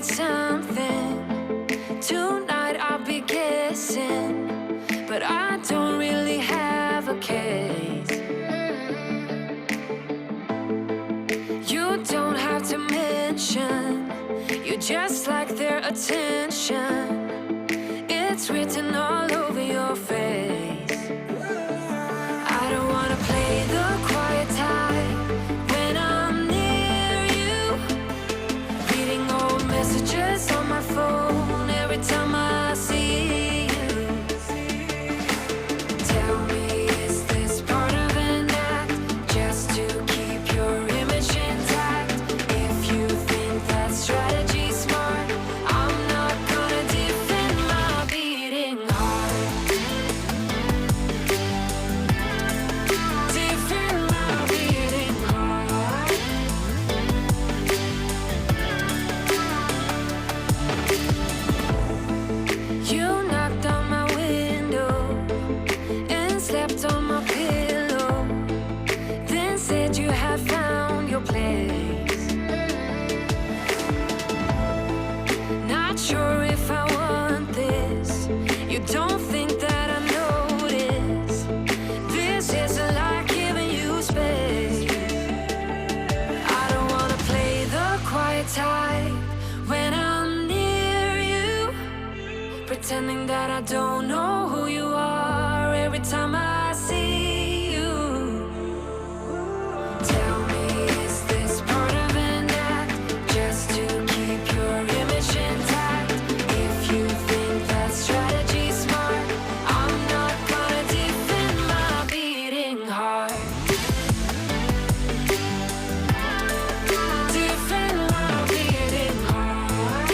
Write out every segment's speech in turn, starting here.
got something. Tonight I'll be guessing, but I don't really have a case. You don't have to mention, you just like their attention. It's written all over your face. I don't wanna play the quiet type when I'm near you. Reading old messages on my phone every time I see you. Tell me, is this part of an act just to keep your image intact? If you think that strategy's smart, I'm not gonna defend my beating heart. Defend my beating heart. You knocked on my window and slept on my pillow, then said you had found your place. Not sure if I want this. You don't think that I notice. This isn't like giving you space. I don't wanna play the quiet type when I'm near you, pretending that I don't know who you are every time I see you. Tell me, is this part of an act just to keep your image intact? If you think that strategy's smart, I'm not gonna defend my beating heart. Defend my beating heart.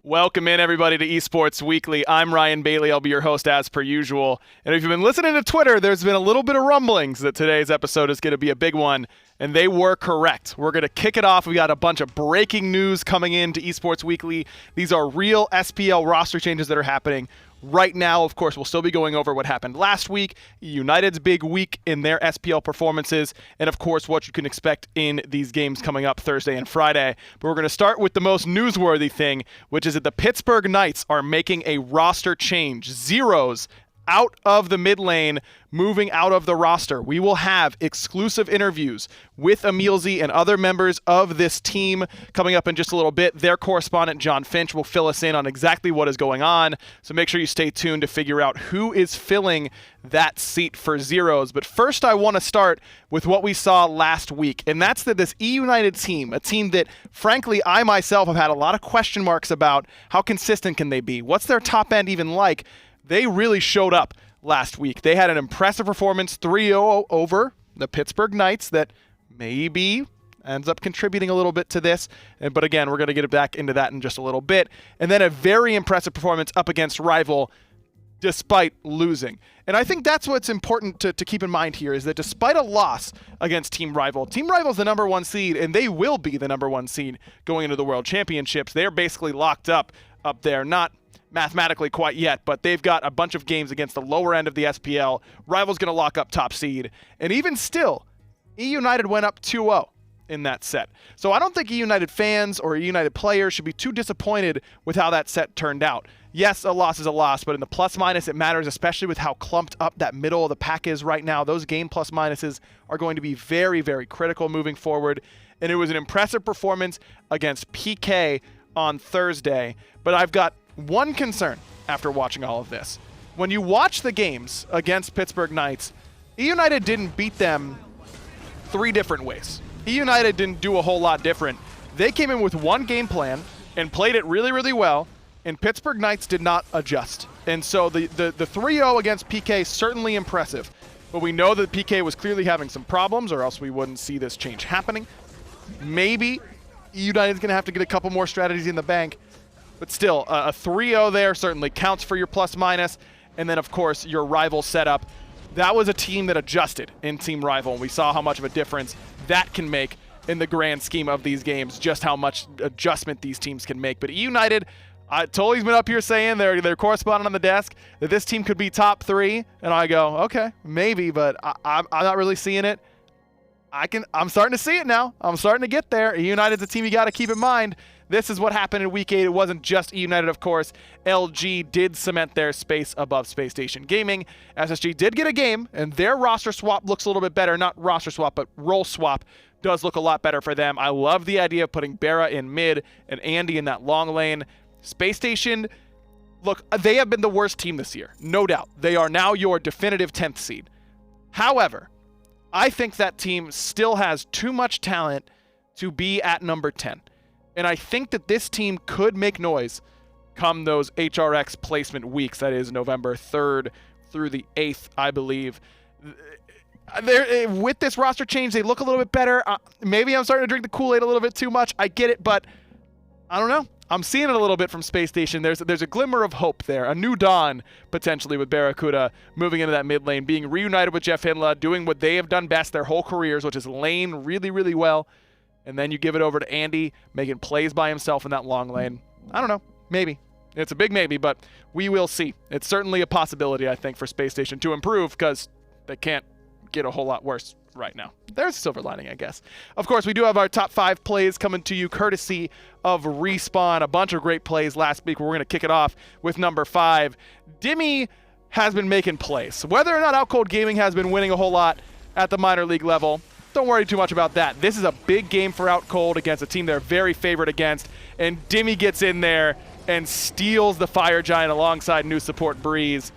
Welcome in, everybody, to Esports Weekly. I'm Ryan Bailey. I'll be your host as per usual. And if you've been listening to Twitter, there's been a little bit of rumblings that today's episode is going to be a big one, and they were correct. We're going to kick it off. We got a bunch of breaking news coming into Esports Weekly. These are real SPL roster changes that are happening right now. Of course, we'll still be going over what happened last week, United's big week in their SPL performances, and of course what you can expect in these games coming up Thursday and Friday. But we're going to start with the most newsworthy thing, which is that the Pittsburgh Knights are making a roster change. Zeros out of the mid lane, moving out of the roster. We will have exclusive interviews with Emilzy and other members of this team coming up in just a little bit. Their correspondent, John Finch, will fill us in on exactly what is going on. So make sure you stay tuned to figure out who is filling that seat for Zeros. But first, I want to start with what we saw last week. And that's that this E-United team, a team that, frankly, I myself have had a lot of question marks about how consistent can they be? What's their top end even like? They really showed up last week. They had an impressive performance, 3-0 over the Pittsburgh Knights that maybe ends up contributing a little bit to this. But again, we're going to get back into that in just a little bit. And then a very impressive performance up against Rival despite losing. And I think that's what's important to keep in mind here is that despite a loss against Team Rival's the number one seed, and they will be the number one seed going into the World Championships. They're basically locked up there, not mathematically quite yet, but they've got a bunch of games against the lower end of the SPL. Rival's going to lock up top seed. And even still, E-United went up 2-0 in that set. So I don't think E-United fans or E-United players should be too disappointed with how that set turned out. Yes, a loss is a loss, but in the plus-minus it matters, especially with how clumped up that middle of the pack is right now. Those game plus-minuses are going to be very, very critical moving forward. And it was an impressive performance against PK on Thursday. But I've got one concern after watching all of this. When you watch the games against Pittsburgh Knights, E-United didn't beat them three different ways. E-United didn't do a whole lot different. They came in with one game plan and played it really, really well, and Pittsburgh Knights did not adjust. And so the 3-0 against PK, certainly impressive. But we know that PK was clearly having some problems, or else we wouldn't see this change happening. Maybe E-United's going to have to get a couple more strategies in the bank. But still, a 3-0 there certainly counts for your plus-minus. And then, of course, your Rival setup. That was a team that adjusted in Team Rival, and we saw how much of a difference that can make in the grand scheme of these games, just how much adjustment these teams can make. But E-United, Tully's been up here saying, their correspondent on the desk, that this team could be top three. And I go, okay, maybe, but I'm not really seeing it. I'm starting to see it now. I'm starting to get there. E-United's a team you got to keep in mind. This is what happened in Week 8. It wasn't just E-United, of course. LG did cement their space above Space Station Gaming. SSG did get a game, and their roster swap looks a little bit better. Not roster swap, but role swap does look a lot better for them. I love the idea of putting Bera in mid and Andy in that long lane. Space Station, look, they have been the worst team this year, no doubt. They are now your definitive 10th seed. However, I think that team still has too much talent to be at number 10. And I think that this team could make noise come those HRX placement weeks. That is November 3rd through the 8th, I believe. With this roster change, they look a little bit better. Maybe I'm starting to drink the Kool-Aid a little bit too much. I get it, but I don't know. I'm seeing it a little bit from Space Station. There's a glimmer of hope there, a new dawn potentially with Barracuda moving into that mid lane, being reunited with Jeff Hinla, doing what they have done best their whole careers, which is lane really, really well. And then you give it over to Andy, making plays by himself in that long lane. I don't know. Maybe. It's a big maybe, but we will see. It's certainly a possibility, I think, for Space Station to improve because they can't get a whole lot worse right now. There's a silver lining, I guess. Of course, we do have our top 5 plays coming to you courtesy of Respawn. A bunch of great plays last week. We're going to kick it off with number 5. Dimmy has been making plays. Whether or not Outcold Gaming has been winning a whole lot at the minor league level, don't worry too much about that. This is a big game for Outcold against a team they're very favored against, and Dimmy gets in there and steals the Fire Giant alongside new support Breeze.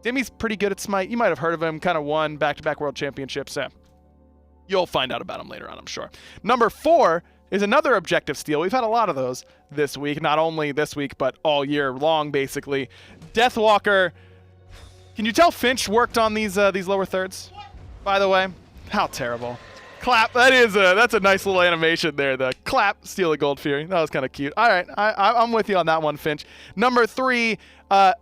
Dimmy's pretty good at Smite. You might have heard of him, kind of won back-to-back world championships. You'll find out about him later on, I'm sure. Number 4 is another objective steal. We've had a lot of those this week, not only this week, but all year long, basically. Deathwalker. Can you tell Finch worked on these lower thirds, by the way? How terrible. Clap. That's a nice little animation there. The clap, steal a gold fury. That was kind of cute. All right, I'm with you on that one, Finch. Number 3,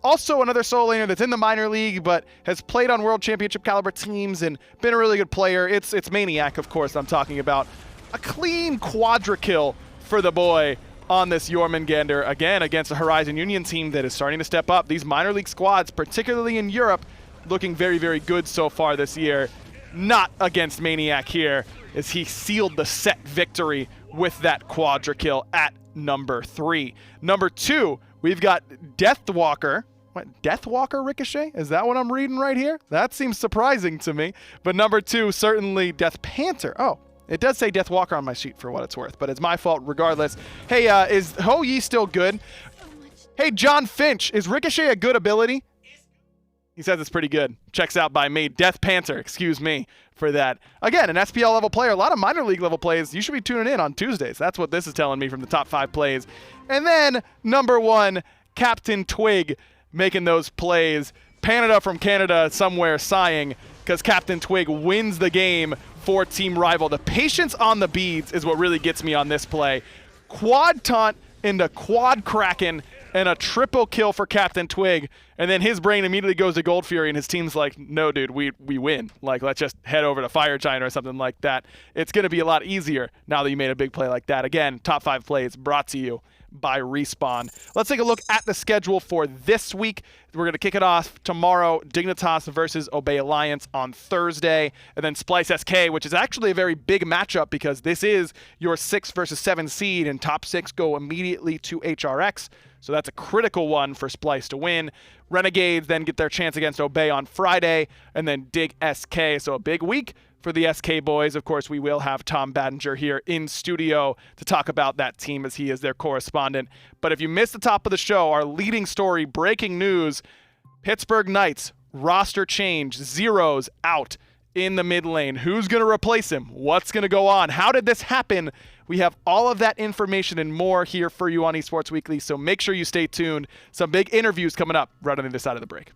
also another solo laner that's in the minor league, but has played on World Championship caliber teams and been a really good player. It's Maniac, of course. I'm talking about a clean quadra kill for the boy on this Jormungandr, again against a Horizon Union team that is starting to step up. These minor league squads, particularly in Europe, looking very, very good so far this year. Not against Maniac here, as he sealed the set victory with that quadra kill at number 3. Number 2, we've got Deathwalker. What, Deathwalker Ricochet? Is that what I'm reading right here? That seems surprising to me. But number 2, certainly Death Panther. Oh, it does say Deathwalker on my sheet for what it's worth, but it's my fault regardless. Hey, is Ho Yi still good? Hey, John Finch, is Ricochet a good ability? He says it's pretty good. Checks out by me. Death Panther, excuse me for that. Again, an SPL level player, a lot of minor league level plays. You should be tuning in on Tuesdays. That's what this is telling me from the top 5 plays. And then number 1, Captain Twig making those plays. Canada from Canada somewhere sighing because Captain Twig wins the game for Team Rival. The patience on the beads is what really gets me on this play. Quad taunt into quad kraken and a triple kill for Captain Twig, and then his brain immediately goes to Gold Fury, and his team's like, no, dude, we win. Like, let's just head over to Fire Giant or something like that. It's going to be a lot easier now that you made a big play like that. Again, top 5 plays brought to you by Respawn. Let's take a look at the schedule for this week. We're going to kick it off tomorrow, Dignitas versus Obey Alliance on Thursday, and then Splice SK, which is actually a very big matchup because this is your 6 versus 7 seed, and top 6 go immediately to HRX. So that's a critical one for Splice to win. Renegades then get their chance against Obey on Friday, and then Dig SK. So a big week for the SK boys. Of course, we will have Tom Baddinger here in studio to talk about that team as he is their correspondent. But if you missed the top of the show, our leading story, breaking news, Pittsburgh Knights roster change, Zero's out in the mid lane. Who's going to replace him? What's going to go on? How did this happen? We have all of that information and more here for you on Esports Weekly, so make sure you stay tuned. Some big interviews coming up right on the other side of the break.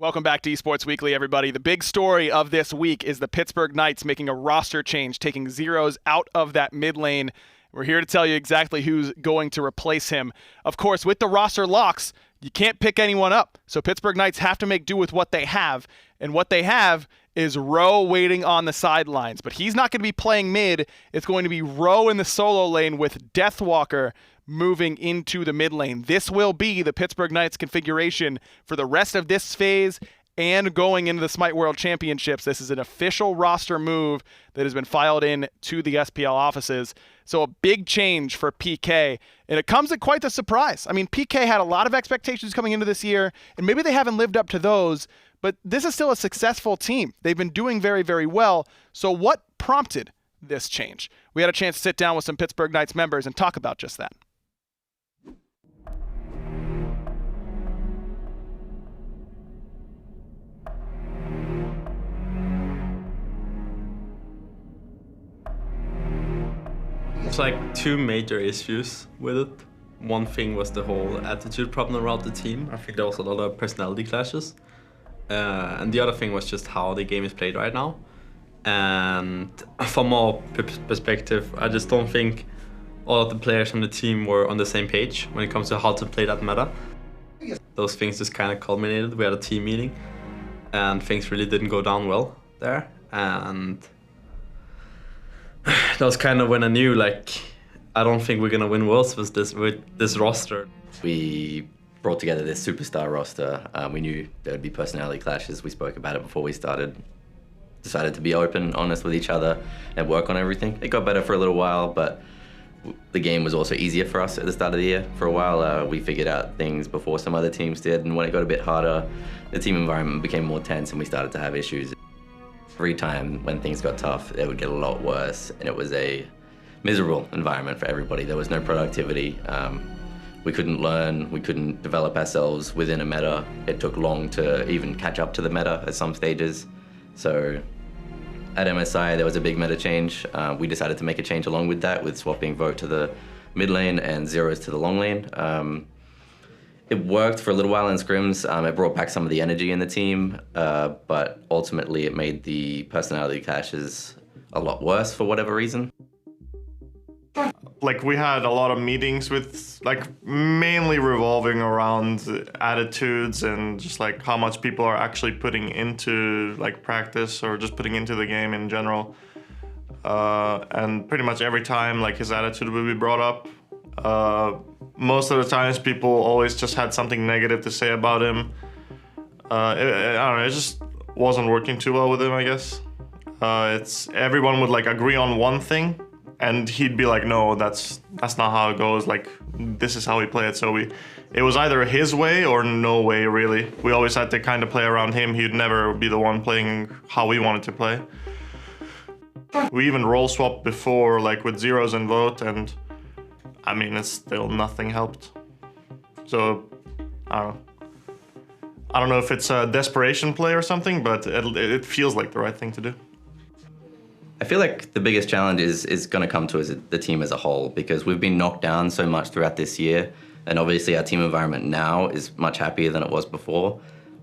Welcome back to Esports Weekly, everybody. The big story of this week is the Pittsburgh Knights making a roster change, taking Zeros out of that mid lane. We're here to tell you exactly who's going to replace him. Of course, with the roster locks, you can't pick anyone up. So Pittsburgh Knights have to make do with what they have. And what they have is Rowe waiting on the sidelines. But he's not going to be playing mid. It's going to be Rowe in the solo lane with Deathwalker moving into the mid lane. This will be the Pittsburgh Knights configuration for the rest of this phase and going into the Smite World Championships. This is an official roster move that has been filed in to the SPL offices. So a big change for PK, and it comes at quite the surprise. I mean, PK had a lot of expectations coming into this year, and maybe they haven't lived up to those, but this is still a successful team. They've been doing very, very well. So what prompted this change? We had a chance to sit down with some Pittsburgh Knights members and talk about just that. There's like 2 major issues with it. one thing was the whole attitude problem around the team. I think there was a lot of personality clashes. And the other thing was just how the game is played right now. And from our perspective, I just don't think all of the players on the team were on the same page when it comes to how to play that meta. Those things just kind of culminated. We had a team meeting and things really didn't go down well there. And that was kind of when I knew, like, I don't think we're gonna win Worlds with this roster. We brought together this superstar roster. We knew there would be personality clashes. We spoke about it before we started. Decided to be open, honest with each other, and work on everything. It got better for a little while, but the game was also easier for us at the start of the year. For a while, we figured out things before some other teams did, and when it got a bit harder, the team environment became more tense and we started to have issues. Every time when things got tough, it would get a lot worse, and it was a miserable environment for everybody. There was no productivity. We couldn't learn, we couldn't develop ourselves within a meta. It took long to even catch up to the meta at some stages. So at MSI, there was a big meta change. We decided to make a change along with that, with swapping Vote to the mid lane and Zeros to the long lane. It worked for a little while in scrims. It brought back some of the energy in the team, but ultimately it made the personality clashes a lot worse for whatever reason. Like, we had a lot of meetings with, like, mainly revolving around attitudes and just like how much people are actually putting into like practice or just putting into the game in general. And pretty much every time like his attitude would be brought up, most of the times people always just had something negative to say about him. I don't know, it just wasn't working too well with him, I guess. Everyone would like agree on one thing, and he'd be like, no, that's not how it goes. Like, this is how we play it. So it was either his way or no way, really. We always had to kind of play around him. He'd never be the one playing how we wanted to play. We even role swapped before, like with Zeros and Vote, and I mean, it's still nothing helped. So, I don't know if it's a desperation play or something, but it feels like the right thing to do. I feel like the biggest challenge is going to come to us, the team as a whole, because we've been knocked down so much throughout this year, and obviously our team environment now is much happier than it was before.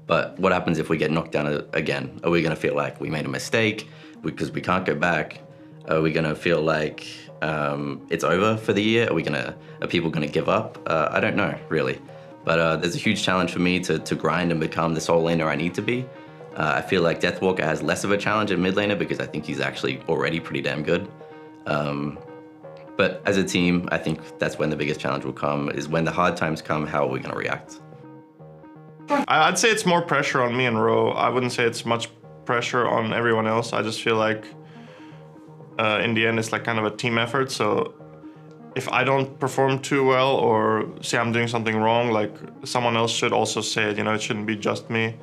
But what happens if we get knocked down again? Are we going to feel like we made a mistake because we can't go back? Are we going to feel like it's over for the year? Are people going to give up? I don't know, really. But there's a huge challenge for me to grind and become the sole laner I need to be. I feel like Deathwalker has less of a challenge at mid laner because I think he's actually already pretty damn good. But as a team, I think that's when the biggest challenge will come, is when the hard times come, how are we going to react? I'd say it's more pressure on me and Ro. I wouldn't say it's much pressure on everyone else. I just feel like in the end it's like kind of a team effort. So if I don't perform too well or say I'm doing something wrong, like someone else should also say it, it shouldn't be just me.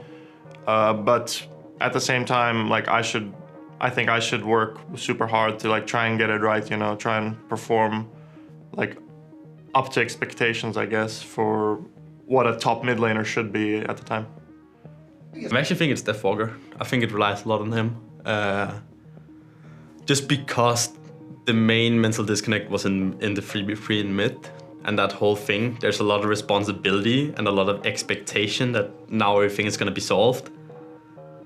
But at the same time, like I think I should work super hard to like try and get it right, try and perform like up to expectations, I guess, for what a top mid laner should be at the time. I actually think it's Deathwalker. I think it relies a lot on him. Just because the main mental disconnect was in the 3v3 in mid, and that whole thing, there's a lot of responsibility and a lot of expectation that now everything is going to be solved.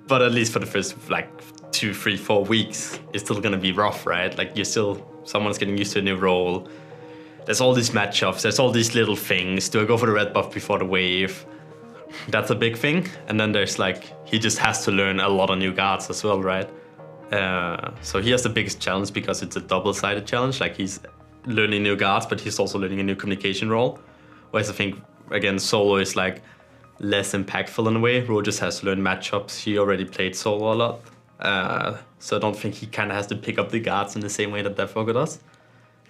But at least for the first like 2, 3, 4 weeks, it's still going to be rough, right? Like someone's getting used to a new role. There's all these matchups, there's all these little things. Do I go for the red buff before the wave? That's a big thing. And then there's like, he just has to learn a lot of new guards as well, right? So he has the biggest challenge because it's a double-sided challenge. Like he's learning new guards, but he's also learning a new communication role. Whereas I think, again, solo is like less impactful in a way. Ro just has to learn matchups. He already played solo a lot. So I don't think he kind of has to pick up the guards in the same way that Deathwalker does.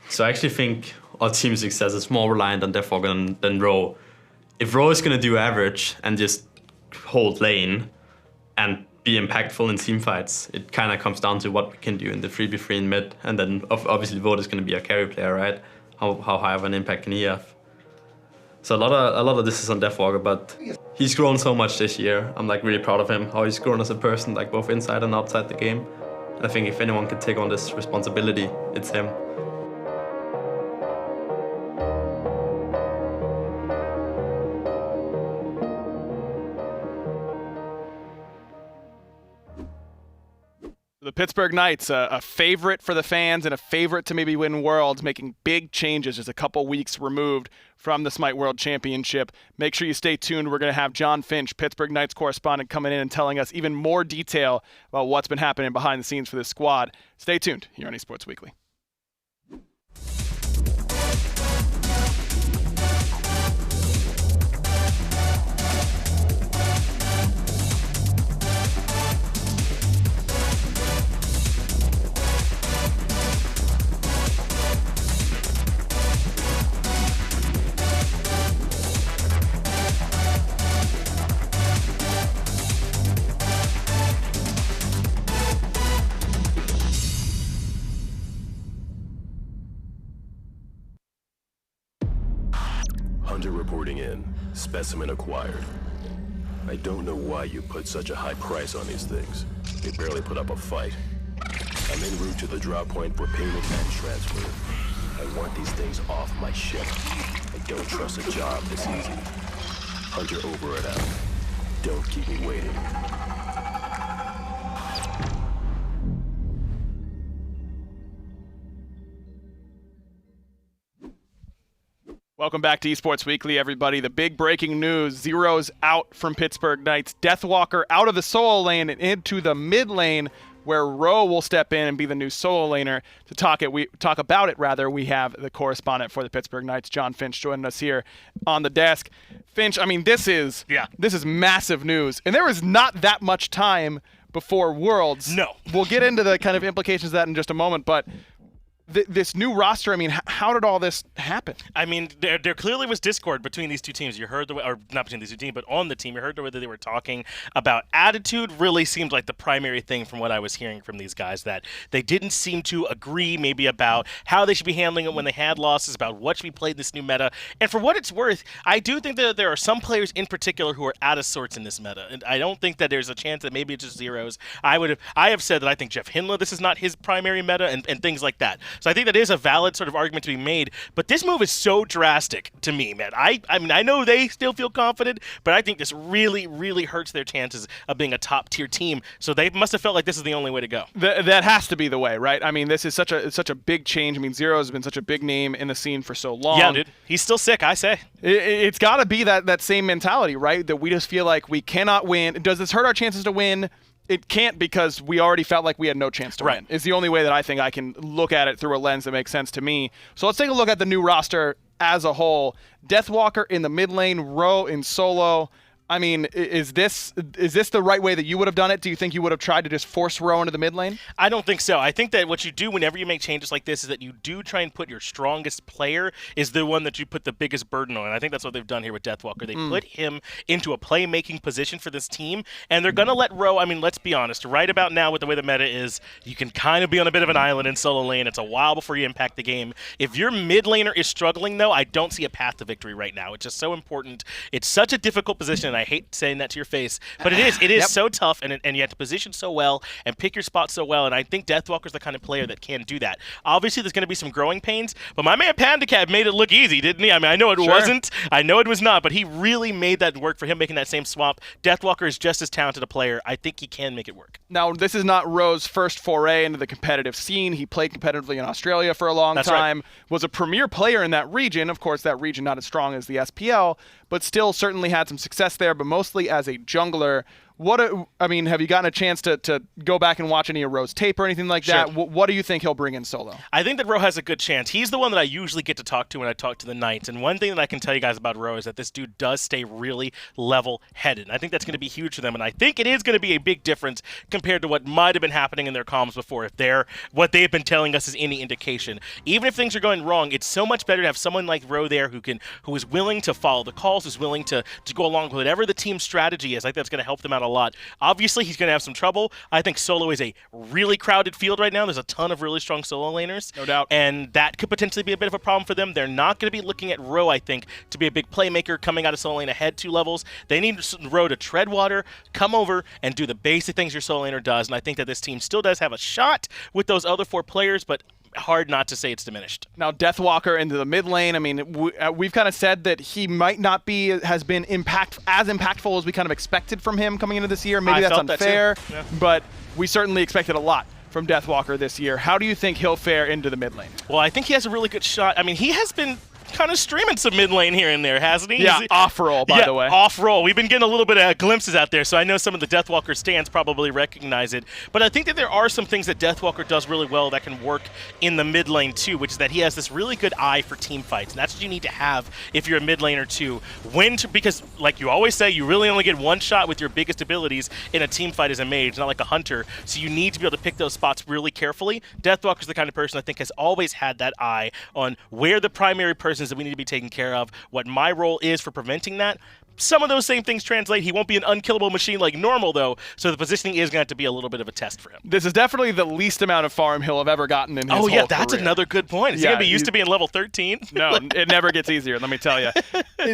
So I actually think our team success is more reliant on Deathwalker than Ro. If Ro is going to do average and just hold lane and be impactful in team fights, it kind of comes down to what we can do in the 3v3 in mid, and then obviously Vote is going to be a carry player, right? How high of an impact can he have? So a lot of this is on Deathwalker, but he's grown so much this year. I'm like really proud of him, how he's grown as a person, like both inside and outside the game. And I think if anyone can take on this responsibility, it's him. Pittsburgh Knights, a favorite for the fans and a favorite to maybe win Worlds, making big changes just a couple weeks removed from the Smite World Championship. Make sure you stay tuned. We're going to have John Finch, Pittsburgh Knights correspondent, coming in and telling us even more detail about what's been happening behind the scenes for this squad. Stay tuned here on Esports Weekly. Hunter reporting in. Specimen acquired. I don't know why you put such a high price on these things. They barely put up a fight. I'm en route to the drop point for payment and transfer. I want these things off my ship. I don't trust a job this easy. Hunter over and out. Don't keep me waiting. Welcome back to Esports Weekly, everybody. The big breaking news, Zero's out from Pittsburgh Knights. Deathwalker out of the solo lane and into the mid lane, where Ro will step in and be the new solo laner. To talk about it, we have the correspondent for the Pittsburgh Knights, John Finch, joining us here on the desk. Finch, I mean, this is massive news, and there is not that much time before Worlds. No. We'll get into the kind of implications of that in just a moment, but this new roster, I mean, how did all this happen? I mean, there clearly was discord between these two teams. You heard or not between these two teams, but on the team, you heard the way that they were talking about attitude. Really seemed like the primary thing from what I was hearing from these guys, that they didn't seem to agree maybe about how they should be handling it when they had losses, about what should be played in this new meta. And for what it's worth, I do think that there are some players in particular who are out of sorts in this meta. And I don't think that there's a chance that maybe it's just Zeros. I have said that I think Jeff Hinla, this is not his primary meta, and things like that. So I think that is a valid sort of argument to be made, but this move is so drastic to me, man. I mean, I know they still feel confident, but I think this really, really hurts their chances of being a top-tier team, so they must have felt like this is the only way to go. That has to be the way, right? I mean, this is such a big change. I mean, Zero has been such a big name in the scene for so long. Yeah, dude. He's still sick, I say. It's got to be that same mentality, right? That we just feel like we cannot win. Does this hurt our chances to win? It can't, because we already felt like we had no chance to win. It's the only way that I think I can look at it through a lens that makes sense to me. So let's take a look at the new roster as a whole. Deathwalker in the mid lane, Ro in solo. I mean, is this the right way that you would have done it? Do you think you would have tried to just force Ro into the mid lane? I don't think so. I think that what you do whenever you make changes like this is that you do try and put your strongest player is the one that you put the biggest burden on. And I think that's what they've done here with Deathwalker. They put him into a playmaking position for this team, and they're going to let Ro, I mean, let's be honest, right about now with the way the meta is, you can kind of be on a bit of an island in solo lane. It's a while before you impact the game. If your mid laner is struggling, though, I don't see a path to victory right now. It's just so important. It's such a difficult position, and I hate saying that to your face, but it is Yep. so tough, and you have to position so well and pick your spot so well, and I think Deathwalker's the kind of player that can do that. Obviously, there's going to be some growing pains, but my man Pandacat made it look easy, didn't he? I mean, I know it wasn't, I know it was not, but he really made that work for him, making that same swap. Deathwalker is just as talented a player. I think he can make it work. Now, this is not Ro's first foray into the competitive scene. He played competitively in Australia for a long time, right. Was a premier player in that region. Of course, that region not as strong as the SPL, but still certainly had some success there, but mostly as a jungler. Have you gotten a chance to go back and watch any of Ro's tape or anything like that? What do you think he'll bring in solo? I think that Ro has a good chance. He's the one that I usually get to talk to when I talk to the Knights, and one thing that I can tell you guys about Ro is that this dude does stay really level-headed. And I think that's going to be huge for them, and I think it is going to be a big difference compared to what might have been happening in their comms before, if what they've been telling us is any indication. Even if things are going wrong, it's so much better to have someone like Ro there who is willing to follow the calls, who's willing to go along with whatever the team's strategy is. I think that's going to help them out a lot. Obviously, he's going to have some trouble. I think solo is a really crowded field right now. There's a ton of really strong solo laners. No doubt. And that could potentially be a bit of a problem for them. They're not going to be looking at Ro, I think, to be a big playmaker coming out of solo lane ahead 2 levels. They need Ro to tread water, come over, and do the basic things your solo laner does. And I think that this team still does have a shot with those other 4 players, but hard not to say it's diminished. Now, Deathwalker into the mid lane, I mean, we've kind of said that he might not has been as impactful as we kind of expected from him coming into this year. Maybe that's unfair, but we certainly expected a lot from Deathwalker this year. How do you think he'll fare into the mid lane? Well, I think he has a really good shot. I mean, he has been kind of streaming some mid lane here and there, hasn't he? Yeah, off-roll, by the way. Off-roll. We've been getting a little bit of glimpses out there, so I know some of the Deathwalker stands probably recognize it. But I think that there are some things that Deathwalker does really well that can work in the mid lane too, which is that he has this really good eye for team fights, and that's what you need to have if you're a mid laner too. Because, like you always say, you really only get one shot with your biggest abilities in a team fight as a mage, not like a hunter, so you need to be able to pick those spots really carefully. Deathwalker's the kind of person I think has always had that eye on where the primary persons that we need to be taken care of, what my role is for preventing that. Some of those same things translate. He won't be an unkillable machine like normal, though, so the positioning is going to have to be a little bit of a test for him. This is definitely the least amount of farm he'll have ever gotten in his whole yeah, that's career. another good point. Is he going to be used to being level 13? No, it never gets easier, let me tell you.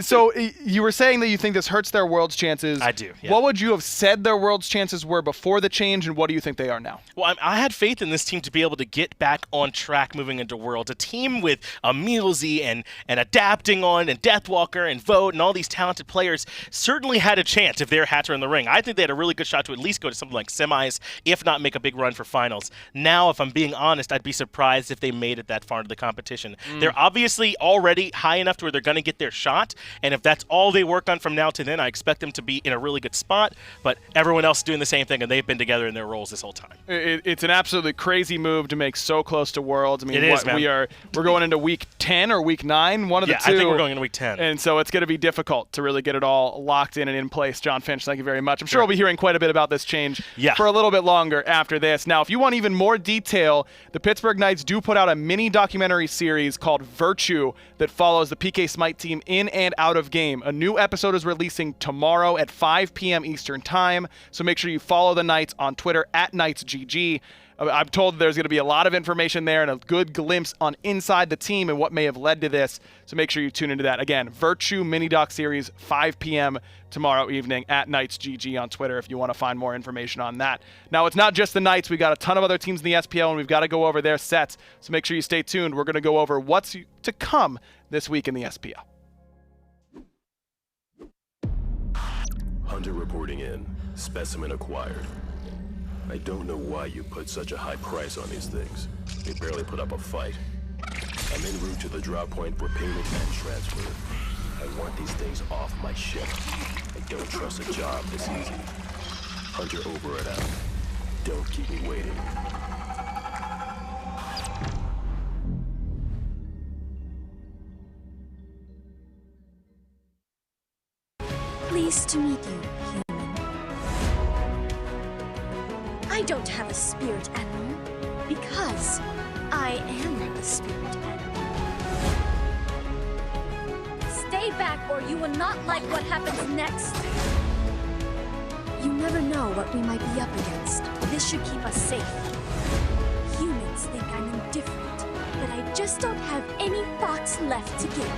So you were saying that you think this hurts their Worlds chances. I do, yeah. What would you have said their Worlds chances were before the change, and what do you think they are now? Well, I had faith in this team to be able to get back on track moving into Worlds. A team with a Mealsy and Adapting On and Deathwalker and Vote and all these talented players certainly had a chance if they're Hatter in the ring. I think they had a really good shot to at least go to something like semis, if not make a big run for finals. Now, if I'm being honest, I'd be surprised if they made it that far into the competition. They're obviously already high enough to where they're going to get their shot, and if that's all they work on from now to then, I expect them to be in a really good spot, but everyone else is doing the same thing, and they've been together in their roles this whole time. It's an absolutely crazy move to make so close to Worlds. I mean, It is, man. we're going into week 10 or week 9, one of the two. I think we're going into week 10. And so it's going to be difficult to really get it all locked in and in place. John Finch, thank you very much. I'm sure we'll be hearing quite a bit about this change for a little bit longer after this. Now, if you want even more detail, the Pittsburgh Knights do put out a mini documentary series called Virtue that follows the PK Smite team in and out of game. A new episode is releasing tomorrow at 5 p.m. Eastern Time, so make sure you follow the Knights on Twitter at KnightsGG. I'm told there's going to be a lot of information there and a good glimpse on inside the team and what may have led to this. So make sure you tune into that. Again, Virtue mini doc series, 5 p.m. tomorrow evening at KnightsGG on Twitter if you want to find more information on that. Now, it's not just the Knights. We got a ton of other teams in the SPL, and we've got to go over their sets. So make sure you stay tuned. We're going to go over what's to come this week in the SPL. Hunter reporting in. Specimen acquired. I don't know why you put such a high price on these things. They barely put up a fight. I'm en route to the drop point for payment and transfer. I want these things off my ship. I don't trust a job this easy. Hunter over and out. Don't keep me waiting. Pleased to meet you, human. I don't have a spirit animal because I am the spirit animal. Stay back or you will not like what happens next. You never know what we might be up against. This should keep us safe. Humans think I'm indifferent, but I just don't have any thoughts left to give.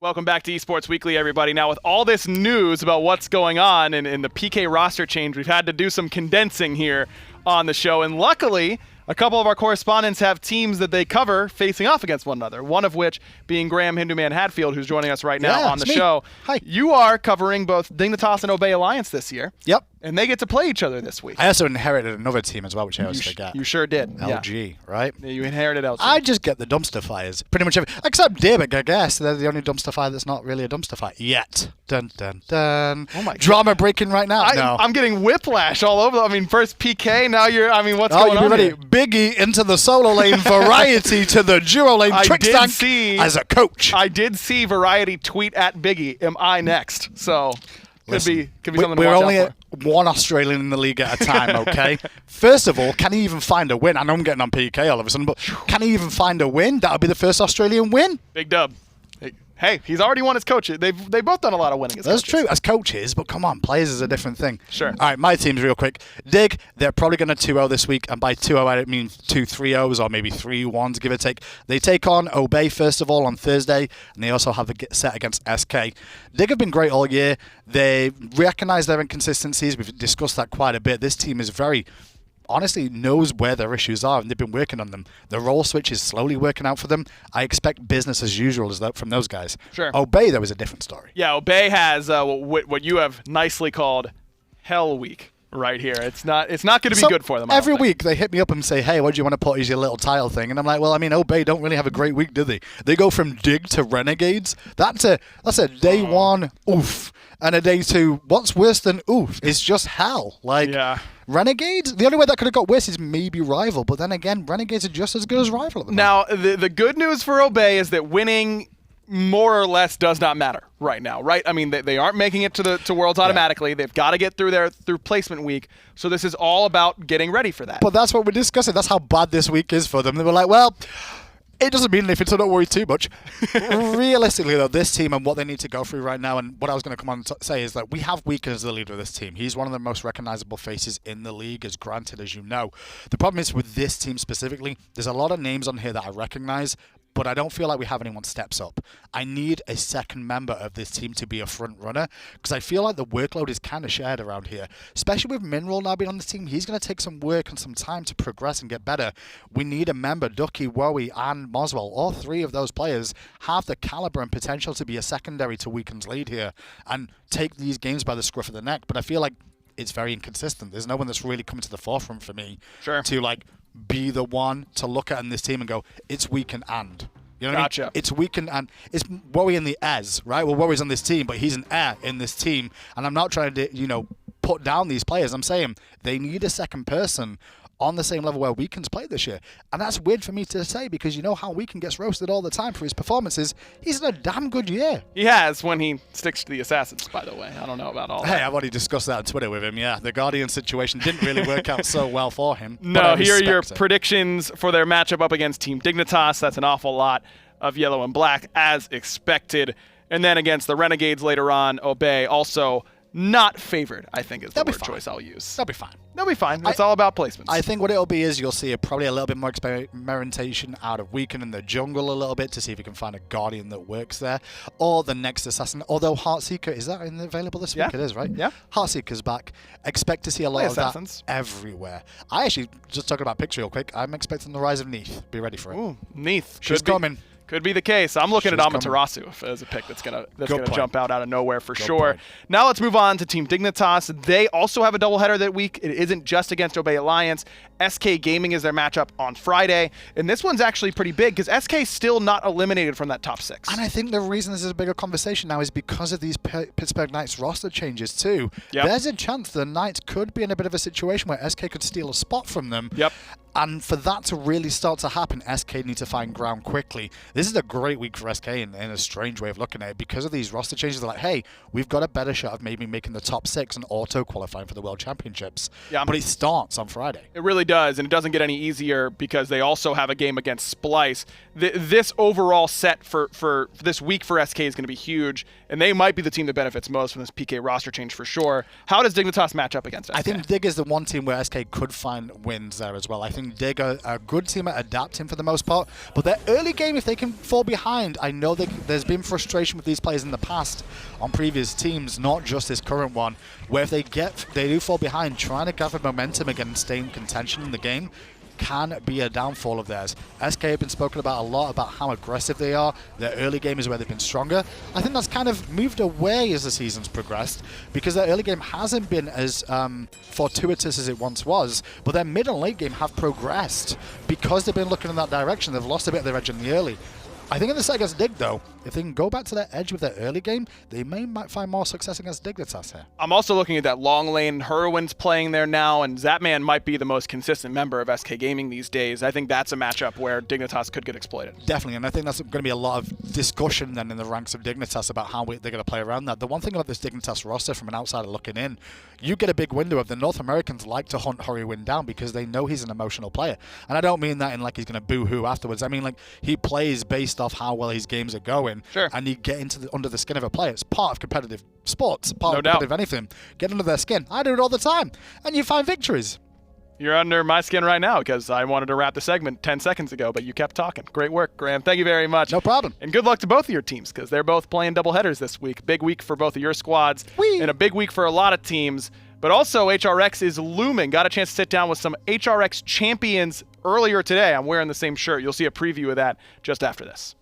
Welcome back to Esports Weekly, everybody. Now, with all this news about what's going on in the PK roster change, we've had to do some condensing here on the show. And luckily, a couple of our correspondents have teams that they cover facing off against one another, one of which being Graham Hinduman Hatfield, who's joining us right now on the show. Hi. You are covering both Dignitas and Obey Alliance this year. Yep. And they get to play each other this week. I also inherited another team as well, which I always forget. You sure did. LG, right? Yeah, you inherited LG. I just get the dumpster fires. Pretty much except David, I guess. They're the only dumpster fire that's not really a dumpster fire yet. Dun, dun, dun. Oh my God. Drama breaking right now. I'm getting whiplash all over. I mean, first PK, now what's going on you ready? here? Biggie into the solo lane, Variety to the duo lane, Trickstank as a coach. I did see Variety tweet at Biggie, am I next? So could be something to watch We're only out for. one Australian in the league at a time, okay? First of all, can he even find a win? I know I'm getting on PK all of a sudden, but can he even find a win? That'll be the first Australian win. Big dub. Hey, he's already won as coach. They've both done a lot of winning as That's coaches. true, as coaches, but come on, players is a different thing. Sure. All right, my team's real quick. Dig, they're probably going to 2-0 this week, and by 2-0 I don't mean 2 3-0s or maybe 3-1s, give or take. They take on Obey, first of all, on Thursday, and they also have a set against SK. Dig have been great all year. They recognize their inconsistencies. We've discussed that quite a bit. This team is very... honestly knows where their issues are, and they've been working on them. The role switch is slowly working out for them. I expect business as usual from those guys. Sure. Obey, though, is a different story. Yeah, Obey has what you have nicely called Hell Week. right here. It's not going to be good for them. Every week they hit me up and say, hey, what do you want to put as your little title thing? And I'm like, well, I mean, Obey don't really have a great week, do they? They go from Dig to Renegades. That's a day one oof. And a day two, what's worse than oof? It's just hell. Like, yeah. Renegades, the only way that could have got worse is maybe Rival. But then again, Renegades are just as good as Rival at the moment. Now, the good news for Obey is that winning more or less does not matter right now, right? I mean, they aren't making it to Worlds automatically. They've got to get through placement week. So this is all about getting ready for that. But that's what we're discussing. That's how bad this week is for them. They were like, well, it doesn't mean anything, so don't worry too much. Realistically, though, this team and what they need to go through right now, and what I was going to come on and say is that we have Weeknd as the leader of this team. He's one of the most recognizable faces in the league, as granted, as you know. The problem is with this team specifically, there's a lot of names on here that I recognize, but I don't feel like we have anyone steps up. I need a second member of this team to be a front runner, because I feel like the workload is kind of shared around here. Especially with Mineral now being on this team, he's going to take some work and some time to progress and get better. We need a member. Ducky, Wowie, and Moswell, all three of those players have the caliber and potential to be a secondary to Weeknd's lead here and take these games by the scruff of the neck. But I feel like it's very inconsistent. There's no one that's really coming to the forefront for me to like be the one to look at in this team and go, it's Weeknd and. You know what I mean? It's Weeknd and it's Wowie in the as, right? Well, Wowie's on this team, but he's an air in this team. And I'm not trying to, put down these players. I'm saying they need a second person on the same level where Weeknd's played this year. And that's weird for me to say because you know how Weeknd gets roasted all the time for his performances. He's in a damn good year. He has when he sticks to the Assassins, by the way. I don't know about all that. Hey, I've already discussed that on Twitter with him, yeah. The Guardian situation didn't really work out so well for him. No, here are your predictions for their matchup up against Team Dignitas. That's an awful lot of yellow and black, as expected. And then against the Renegades later on, Obey also not favored, I think is the word choice I'll use. They'll be fine. They'll be fine. It's all about placements. I think what it'll be is you'll see probably a little bit more experimentation out of Weeknd in the jungle a little bit to see if you can find a Guardian that works there. Or the next Assassin. Although Heartseeker, is that available this week? It is, right? Yeah. Heartseeker's back. Expect to see a lot of that everywhere. I actually, just talking about picture real quick, I'm expecting the rise of Neith. Be ready for it. Ooh, Neith. She's coming. Could be the case. I'm looking at Amaterasu as a pick that's gonna jump out of nowhere for sure. Now let's move on to Team Dignitas. They also have a doubleheader that week. It isn't just against Obey Alliance. SK Gaming is their matchup on Friday, and this one's actually pretty big because SK is still not eliminated from that top 6. And I think the reason this is a bigger conversation now is because of these Pittsburgh Knights roster changes too. There's a chance the Knights could be in a bit of a situation where SK could steal a spot from them. And for that to really start to happen, SK need to find ground quickly. This is a great week for SK in a strange way of looking at it. Because of these roster changes, they're like, hey, we've got a better shot of maybe making the top 6 and auto-qualifying for the World Championships. But it starts on Friday. It really does, and it doesn't get any easier because they also have a game against Splice. This overall set for this week for SK is going to be huge, and they might be the team that benefits most from this PK roster change for sure. How does Dignitas match up against SK? I think Dig is the one team where SK could find wins there as well. I think Dig are a good team at adapting for the most part, but their early game, if they can fall behind, I know there's been frustration with these players in the past on previous teams, not just this current one, where if they do fall behind, trying to gather momentum again and stay in contention in the game can be a downfall of theirs. SK have been spoken about a lot about how aggressive they are. Their early game is where they've been stronger. I think that's kind of moved away as the season's progressed because their early game hasn't been as fortuitous as it once was, but their mid and late game have progressed because they've been looking in that direction. They've lost a bit of their edge in the early. I think in the set against Dig, though, if they can go back to their edge with their early game, they might find more success against Dignitas here. I'm also looking at that long lane. Hurwin's playing there now, and Zapman might be the most consistent member of SK Gaming these days. I think that's a matchup where Dignitas could get exploited. Definitely, and I think that's going to be a lot of discussion then in the ranks of Dignitas about how they're going to play around that. The one thing about this Dignitas roster from an outsider looking in, you get a big window of the North Americans like to hunt Hurwin down because they know he's an emotional player. And I don't mean that in like he's going to boo-hoo afterwards. I mean like he plays based off how well his games are going. And you get into under the skin of a player. It's part of competitive sports, part of competitive anything. Get under their skin. I do it all the time. And you find victories. You're under my skin right now because I wanted to wrap the segment 10 seconds ago, but you kept talking. Great work, Graham. Thank you very much. No problem. And good luck to both of your teams because they're both playing doubleheaders this week. Big week for both of your squads and a big week for a lot of teams. But also HRX is looming. Got a chance to sit down with some HRX champions earlier today. I'm wearing the same shirt. You'll see a preview of that just after this.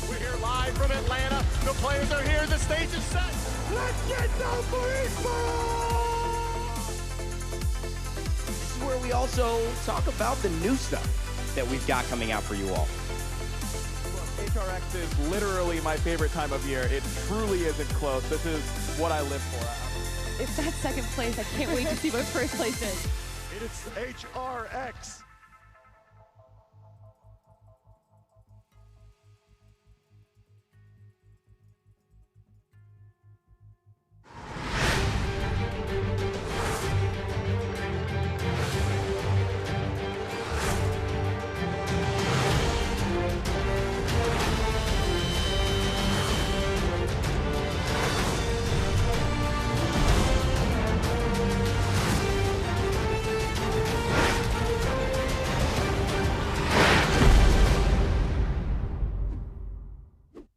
We're here live from Atlanta The players are here. The stage is set. Let's get down for Esports! This is where we also talk about the new stuff that we've got coming out for you all. HRX is literally my favorite time of year. It truly isn't close. This is what I live for. If that's second place, I can't wait to see what first place is. It's HRX.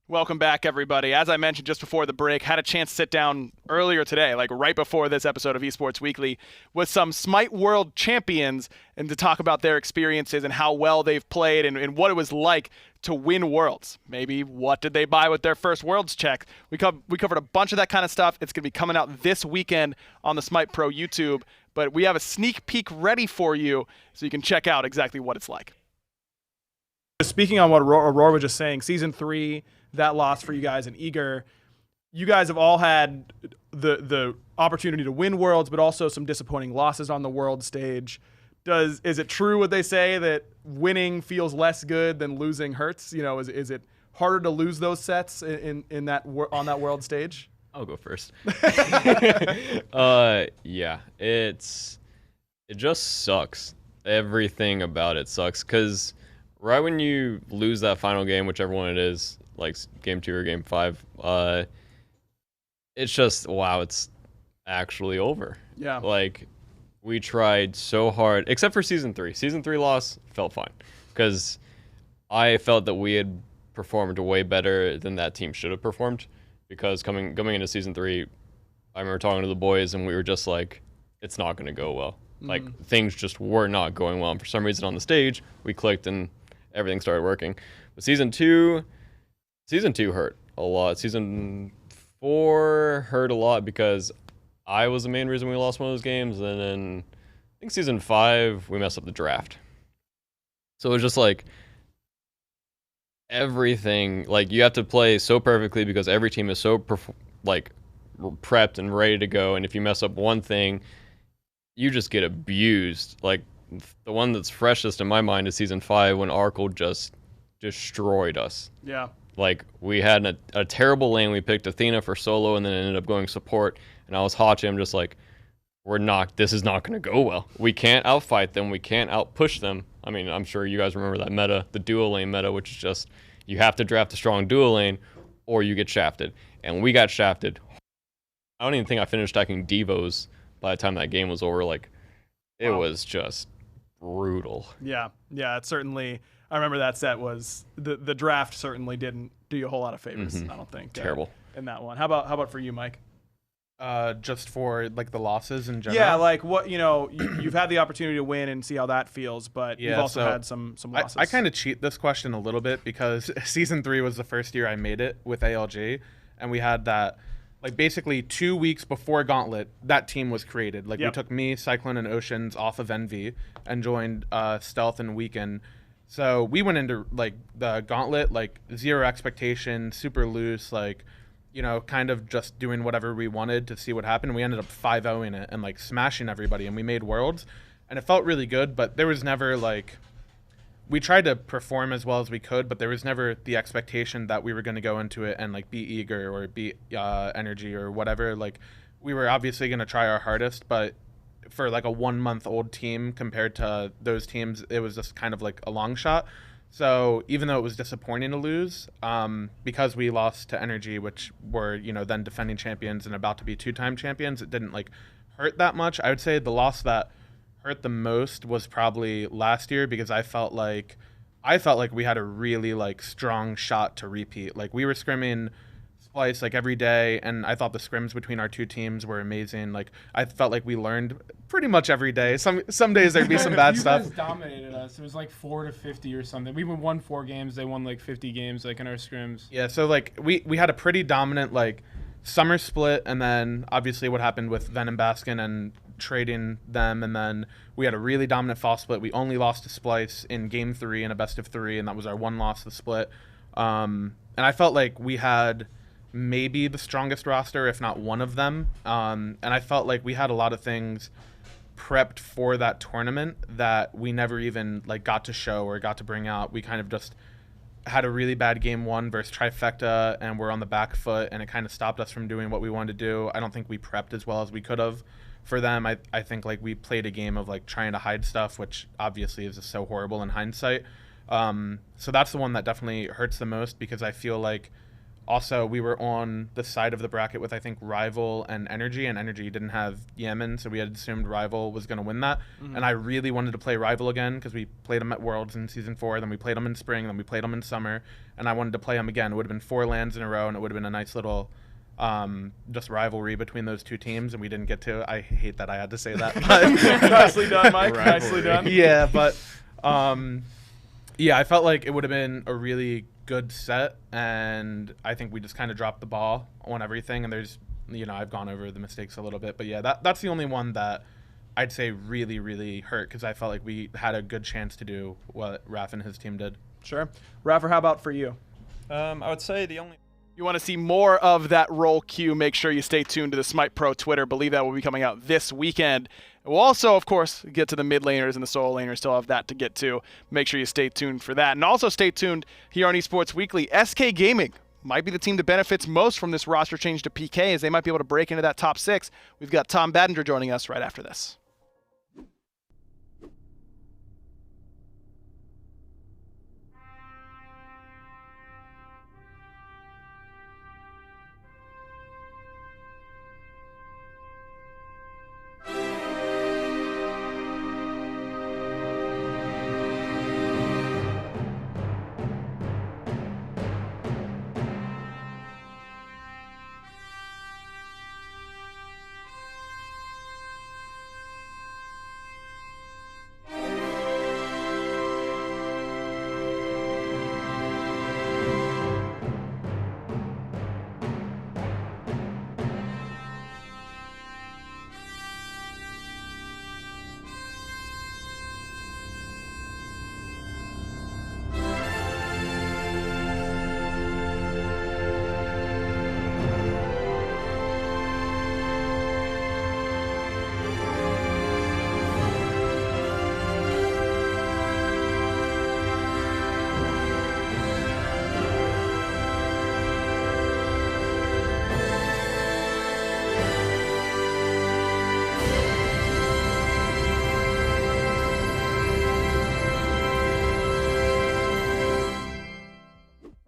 Welcome back, everybody. As I mentioned just before the break, had a chance to sit down earlier today, like right before this episode of Esports Weekly, with some Smite World champions and to talk about their experiences and how well they've played and what it was like to win Worlds. Maybe what did they buy with their first Worlds check? We covered a bunch of that kind of stuff. It's going to be coming out this weekend on the Smite Pro YouTube, but we have a sneak peek ready for you so you can check out exactly what it's like. Speaking on what Aurora was just saying, Season 3, that loss for you guys in Eager, you guys have all had the opportunity to win Worlds, but also some disappointing losses on the World stage. Is it true what they say that winning feels less good than losing hurts? You know, is it harder to lose those sets on that World stage? I'll go first. Yeah, it just sucks. Everything about it sucks because right when you lose that final game, whichever one it is, like game 2 or game 5, it's just, wow, it's actually over. Yeah. Like, we tried so hard, except for Season 3. Season 3 loss felt fine because I felt that we had performed way better than that team should have performed because coming into Season 3, I remember talking to the boys and we were just like, it's not going to go well. Like, things just were not going well. And for some reason on the stage, we clicked and everything started working. But Season 2 hurt a lot. Season 4 hurt a lot because I was the main reason we lost one of those games. And then I think Season 5, we messed up the draft. So it was just like everything, like you have to play so perfectly because every team is so prepped and ready to go. And if you mess up one thing, you just get abused. Like the one that's freshest in my mind is Season 5 when Arkle just destroyed us. Yeah. Like, we had a terrible lane. We picked Athena for solo and then ended up going support. And I was watching him just like, this is not going to go well. We can't outfight them. We can't outpush them. I mean, I'm sure you guys remember that meta, the dual lane meta, which is just, you have to draft a strong dual lane or you get shafted. And we got shafted. I don't even think I finished stacking Devos by the time that game was over. Like, it was just brutal. Yeah. It certainly... I remember that set was the draft certainly didn't do you a whole lot of favors. I don't think terrible in that one. How about for you, Mike? Just for like the losses in general. Yeah, like what you've had the opportunity to win and see how that feels, but you've also had some losses. I kind of cheat this question a little bit because Season 3 was the first year I made it with ALG, and we had that. Like basically 2 weeks before Gauntlet, that team was created. Like we took me, Cyclone, and Oceans off of Envy and joined Stealth and Weekend. So we went into like the Gauntlet, like zero expectation, super loose, like, kind of just doing whatever we wanted to see what happened. We ended up 5-0 in it and like smashing everybody, and we made Worlds, and it felt really good. But there was never like, we tried to perform as well as we could, but there was never the expectation that we were going to go into it and like be Eager or be Energy or whatever. Like we were obviously going to try our hardest, but for like a 1-month-old team compared to those teams, it was just kind of like a long shot. So even though it was disappointing to lose, because we lost to Energy, which were, then defending champions and about to be 2-time champions, it didn't like hurt that much. I would say the loss that hurt the most was probably last year because I felt like we had a really like strong shot to repeat. Like we were scrimming Splice like every day, and I thought the scrims between our two teams were amazing. Like I felt like we learned pretty much every day. Some days there'd be some bad stuff. You guys dominated us. It was like 4-50 or something. We won 4 games. They won like 50 games like in our scrims. Yeah, so like we had a pretty dominant like summer split, and then obviously what happened with Ven and Baskin and trading them, and then we had a really dominant fall split. We only lost to Splice in game 3 in a best of 3, and that was our one loss of the split. And I felt like we had maybe the strongest roster, if not one of them. And I felt like we had a lot of things prepped for that tournament that we never even like got to show or got to bring out. We kind of just had a really bad game 1 versus Trifecta, and we're on the back foot, and it kind of stopped us from doing what we wanted to do. I don't think we prepped as well as we could have for them. I think like we played a game of like trying to hide stuff, which obviously is just so horrible in hindsight. So that's the one that definitely hurts the most, because I feel like also we were on the side of the bracket with I think Rival and Energy didn't have Yemen, so we had assumed Rival was going to win that. And I really wanted to play Rival again because we played them at Worlds in Season 4, then we played them in Spring, then we played them in Summer, and I wanted to play them again. It would have been 4 lands in a row, and it would have been a nice little just rivalry between those two teams, and we didn't get to. I hate that I had to say that. But Nicely done, Mike. Nicely done. Yeah, but yeah, I felt like it would have been a really good set, and I think we just kind of dropped the ball on everything. And there's, I've gone over the mistakes a little bit, but yeah, that's the only one that I'd say really, really hurt, because I felt like we had a good chance to do what Raf and his team did. Sure. Raffer, how about for you? I would say the only... You want to see more of that roll queue, make sure you stay tuned to the Smite Pro Twitter. Believe that will be coming out this weekend. We'll also, of course, get to the mid laners and the solo laners. Still have that to get to. Make sure you stay tuned for that. And also stay tuned here on Esports Weekly. SK Gaming might be the team that benefits most from this roster change to PK, as they might be able to break into that top 6. We've got Tom Baddinger joining us right after this.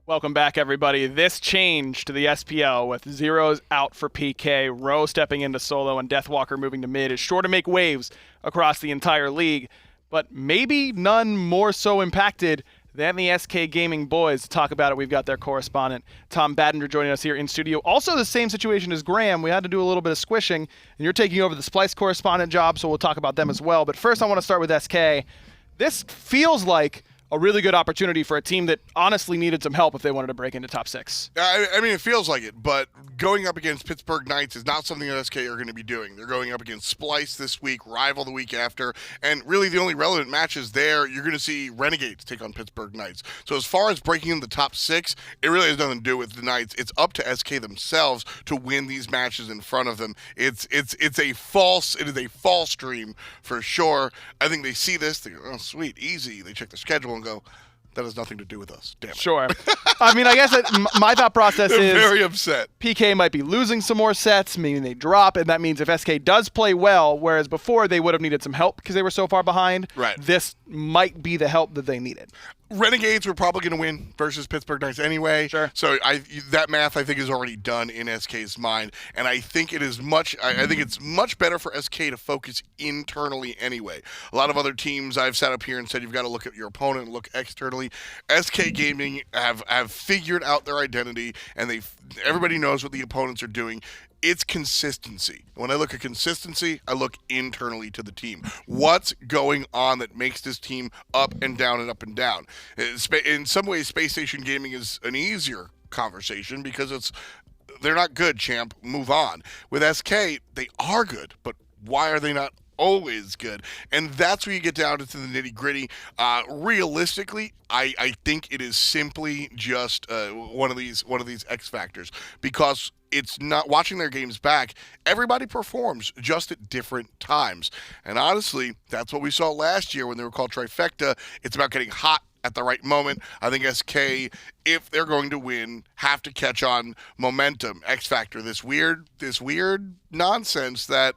Welcome back, everybody. This change to the SPL with Zeros out for PK, Rowe stepping into solo, and Deathwalker moving to mid is sure to make waves across the entire league, but maybe none more so impacted than the SK Gaming boys. To talk about it, we've got their correspondent, Tom Baddinger, joining us here in studio. Also the same situation as Graham. We had to do a little bit of squishing, and you're taking over the Splice correspondent job, so we'll talk about them as well. But first, I want to start with SK. This feels like a really good opportunity for a team that honestly needed some help if they wanted to break into top 6. I mean, it feels like it, but going up against Pittsburgh Knights is not something that SK are going to be doing. They're going up against Splice this week, Rival the week after, and really the only relevant matches there, you're going to see Renegades take on Pittsburgh Knights. So as far as breaking in the top 6, it really has nothing to do with the Knights. It's up to SK themselves to win these matches in front of them. It is a false dream for sure. I think they see this, they go, oh, sweet, easy. They check the schedule and go, that has nothing to do with us. Damn it. Sure. I mean, I guess my thought process is very upset. PK might be losing some more sets, meaning they drop, and that means if SK does play well, whereas before they would have needed some help because they were so far behind, right, this might be the help that they needed. Renegades were probably going to win versus Pittsburgh Knights anyway. Sure. So that math I think is already done in SK's mind, and I think it is I think it's much better for SK to focus internally anyway. A lot of other teams I've sat up here and said you've got to look at your opponent and look externally. SK Gaming have figured out their identity, and everybody knows what the opponents are doing. It's consistency. When I look at consistency, I look internally to the team. What's going on that makes this team up and down and up and down? In some ways, Space Station Gaming is an easier conversation because they're not good, champ. Move on. With SK, they are good, but why are they not always good? And that's where you get down into the nitty-gritty. Realistically, I think it is simply just one of these X factors, because it's not watching their games back. Everybody performs just at different times. And honestly, that's what we saw last year when they were called Trifecta. It's about getting hot at the right moment. I think SK, if they're going to win, have to catch on momentum, X Factor, this weird nonsense that,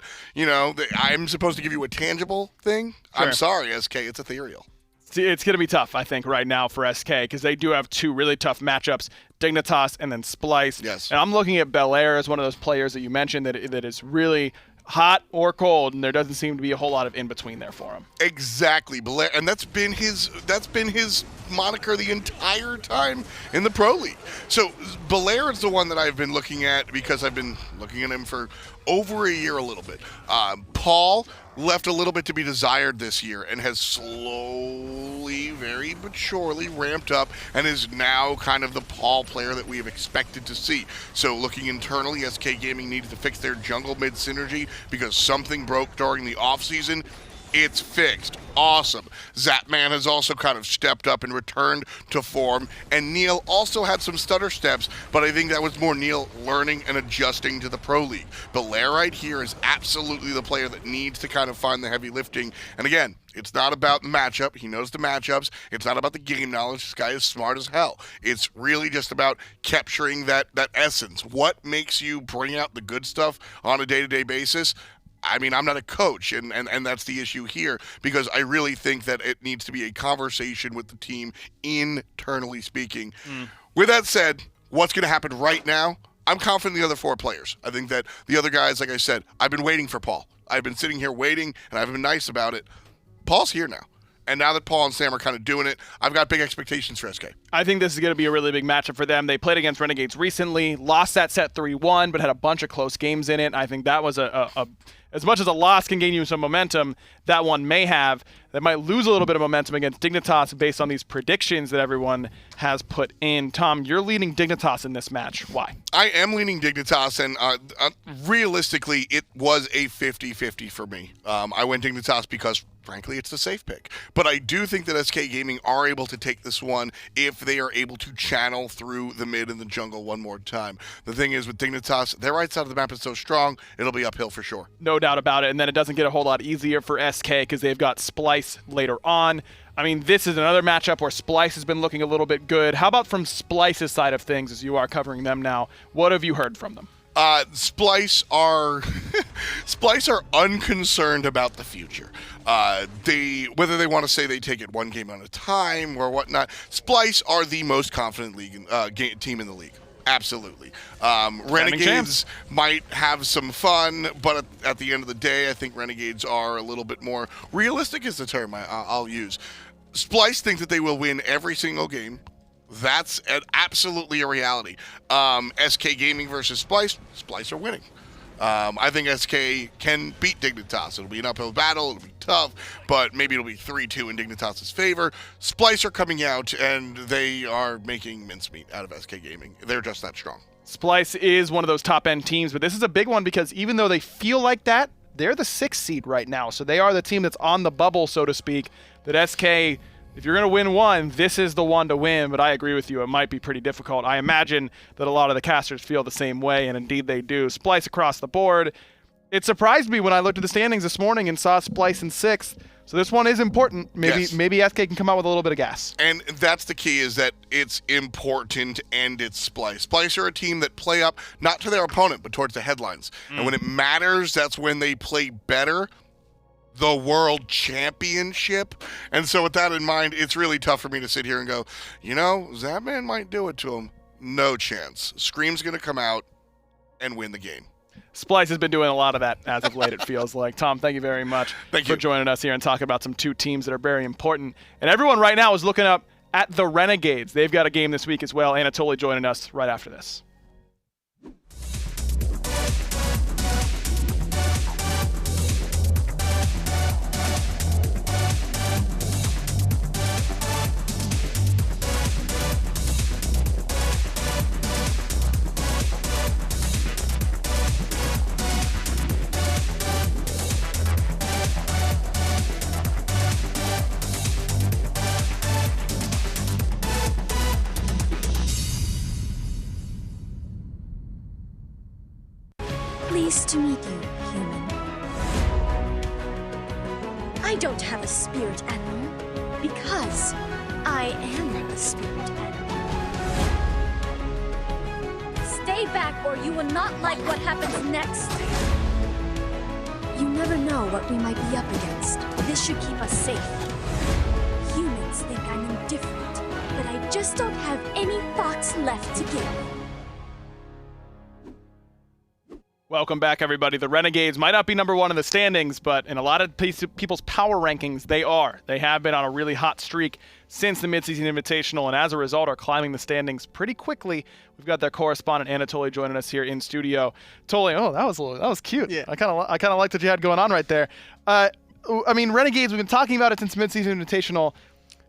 I'm supposed to give you a tangible thing. Sure. I'm sorry, SK, it's ethereal. It's going to be tough, I think, right now for SK, because they do have two really tough matchups, Dignitas and then Splice. Yes. And I'm looking at Belair as one of those players that you mentioned that is really hot or cold, and there doesn't seem to be a whole lot of in-between there for him. Exactly. Belair, and that's been his moniker the entire time in the Pro League. So Belair is the one that I've been looking at because I've been looking at him for over a year a little bit. Paul left a little bit to be desired this year and has slowly, very maturely ramped up and is now kind of the Paul player that we have expected to see. So looking internally, SK Gaming needed to fix their jungle mid synergy because something broke during the offseason. It's fixed. Awesome. Zapman has also kind of stepped up and returned to form, and Neil also had some stutter steps, but I think that was more Neil learning and adjusting to the Pro League. Belair right here is absolutely the player that needs to kind of find the heavy lifting, and again, it's not about the matchup. He knows the matchups. It's not about the game knowledge. This guy is smart as hell. It's really just about capturing that essence. What makes you bring out the good stuff on a day-to-day basis? I mean, I'm not a coach, and that's the issue here, because I really think that it needs to be a conversation with the team, internally speaking. With that said, what's going to happen right now? I'm confident in the other four players. I think that the other guys, like I said, I've been waiting for Paul. I've been sitting here waiting, and I've been nice about it. Paul's here now. And now that Paul and Sam are kind of doing it, I've got big expectations for SK. I think this is going to be a really big matchup for them. They played against Renegades recently, lost that set 3-1, but had a bunch of close games in it. I think that was as much as a loss can gain you some momentum, that one may have. They might lose a little bit of momentum against Dignitas based on these predictions that everyone has put in. Tom, you're leading Dignitas in this match. Why? I am leaning Dignitas, and realistically, it was a 50-50 for me. I went Dignitas because, frankly, it's the safe pick. But I do think that SK Gaming are able to take this one if they are able to channel through the mid and the jungle one more time. The thing is, with Dignitas, their right side of the map is so strong, it'll be uphill for sure. No doubt about it. And then it doesn't get a whole lot easier for SK because they've got Splice later on. I mean, this is another matchup where Splice has been looking a little bit good. How about from Splice's side of things, as you are covering them now? What have you heard from them? Splice are unconcerned about the future. Whether they want to say they take it one game at a time or whatnot, Splice are the most confident team in the league. Absolutely. Renegades might have some fun, but at the end of the day, I think Renegades are a little bit more realistic is the term I'll use. Splice think that they will win every single game. That's absolutely a reality. SK Gaming versus Splice are winning. I think SK can beat Dignitas. It'll be an uphill battle. It'll be tough, but maybe it'll be 3-2 in Dignitas' favor. Splice are coming out, and they are making mincemeat out of SK Gaming. They're just that strong. Splice is one of those top-end teams, but this is a big one because even though they feel like that, they're the 6th seed right now. So they are the team that's on the bubble, so to speak, that SK... If you're going to win one, this is the one to win, but I agree with you. It might be pretty difficult. I imagine that a lot of the casters feel the same way, and indeed they do. Splice across the board. It surprised me when I looked at the standings this morning and saw Splice in 6th. So this one is important. Maybe SK can come out with a little bit of gas. And that's the key, is that it's important and it's Splice. Splice are a team that play up not to their opponent, but towards the headlines. And when it matters, that's when they play better. the World Championship. And so with that in mind, it's really tough for me to sit here and go, Zapman might do it to him. No chance. Scream's going to come out and win the game. Splice has been doing a lot of that as of late, it feels like. Tom, thank you very much for joining us here and talking about some two teams that are very important. And everyone right now is looking up at the Renegades. They've got a game this week as well. Anatoly joining us right after this. Pleased to meet you, human. I don't have a spirit animal because I am a spirit animal. Stay back or you will not like what happens next. You never know what we might be up against. This should keep us safe. Humans think I'm indifferent, but I just don't have any thoughts left to give. Welcome back, everybody. The Renegades might not be number one in the standings, but in a lot of people's power rankings, they are. They have been on a really hot streak since the midseason invitational, and as a result are climbing the standings pretty quickly. We've got their correspondent Anatoly joining us here in studio. Toly, that was cute. Yeah. I kind of liked what you had going on right there. Renegades, we've been talking about it since midseason invitational.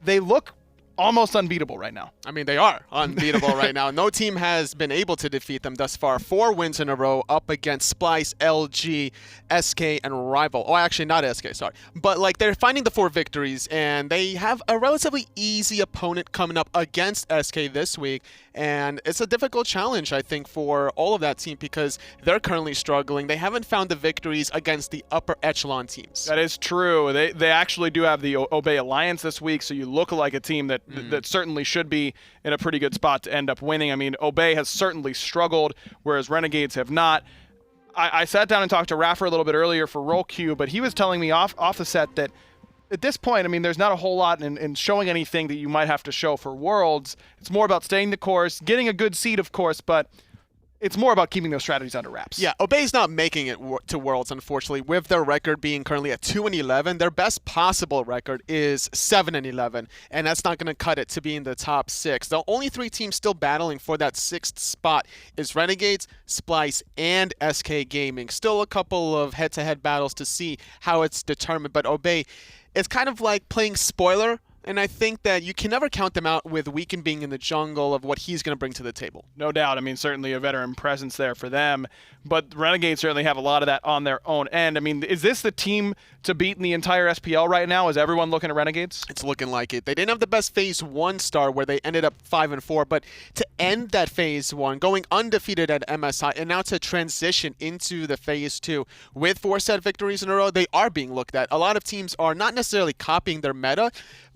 They look almost unbeatable right now. I mean, they are unbeatable right now. No team has been able to defeat them thus far. 4 wins in a row up against Splice, LG, SK, and Rival. Oh, actually, not SK, sorry. But, they're finding the 4 victories, and they have a relatively easy opponent coming up against SK this week. And it's a difficult challenge, I think, for all of that team because they're currently struggling. They haven't found the victories against the upper echelon teams. That is true. They actually do have the Obey Alliance this week, so you look like a team that certainly should be in a pretty good spot to end up winning. I mean, Obey has certainly struggled, whereas Renegades have not. I sat down and talked to Raffer a little bit earlier for Roll Q, but he was telling me off the set that at this point, I mean, there's not a whole lot in showing anything that you might have to show for Worlds. It's more about staying the course, getting a good seed, of course, but it's more about keeping those strategies under wraps. Yeah, Obey's not making it to Worlds, unfortunately, with their record being currently at 2-11. Their best possible record is 7-11, and that's not going to cut it to be in the top 6. The only 3 teams still battling for that 6th spot is Renegades, Splice, and SK Gaming. Still a couple of head-to-head battles to see how it's determined, but Obey, it's kind of like playing spoiler, and I think that you can never count them out with Weekend being in the jungle of what he's going to bring to the table. No doubt. I mean, certainly a veteran presence there for them, but Renegades certainly have a lot of that on their own end. I mean, is this the team to beat in the entire SPL right now? Is everyone looking at Renegades? It's looking like it. They didn't have the best Phase 1 start where they ended up 5-4, but to end that Phase 1, going undefeated at MSI, and now to transition into the Phase 2 with 4 set victories in a row, they are being looked at. A lot of teams are not necessarily copying their meta,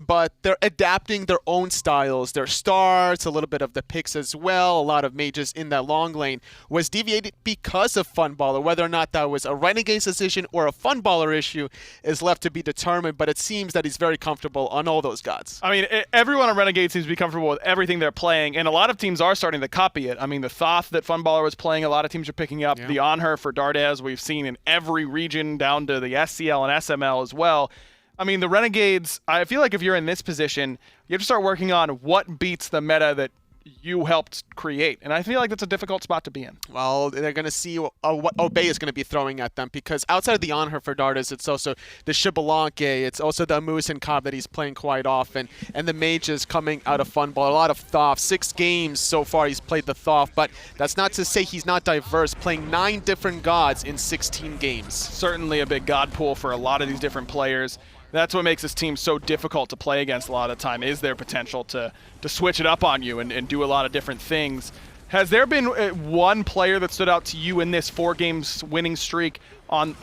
but they're adapting their own styles. Their starts, a little bit of the picks as well, a lot of mages in that long lane was deviated because of Funballer. Whether or not that was a Renegade's decision or a Funballer issue is left to be determined, but it seems that he's very comfortable on all those gods. I mean, everyone on Renegade seems to be comfortable with everything they're playing, and a lot of teams are starting to copy it. I mean, the Thoth that Funballer was playing, a lot of teams are picking up. Yeah. The Onher for Dardez we've seen in every region down to the SCL and SML as well. I mean, the Renegades, I feel like if you're in this position, you have to start working on what beats the meta that you helped create. And I feel like that's a difficult spot to be in. Well, they're going to see what Obey is going to be throwing at them, because outside of the Onher for Dardis, it's also the Shibalanke, it's also the Moose and Cobb that he's playing quite often, and the mages coming out of Funball. A lot of Thoth. 6 games so far he's played the Thoth, but that's not to say he's not diverse, playing 9 different gods in 16 games. Certainly a big god pool for a lot of these different players. That's what makes this team so difficult to play against a lot of the time, is their potential to switch it up on you and do a lot of different things. Has there been one player that stood out to you in this 4-game winning streak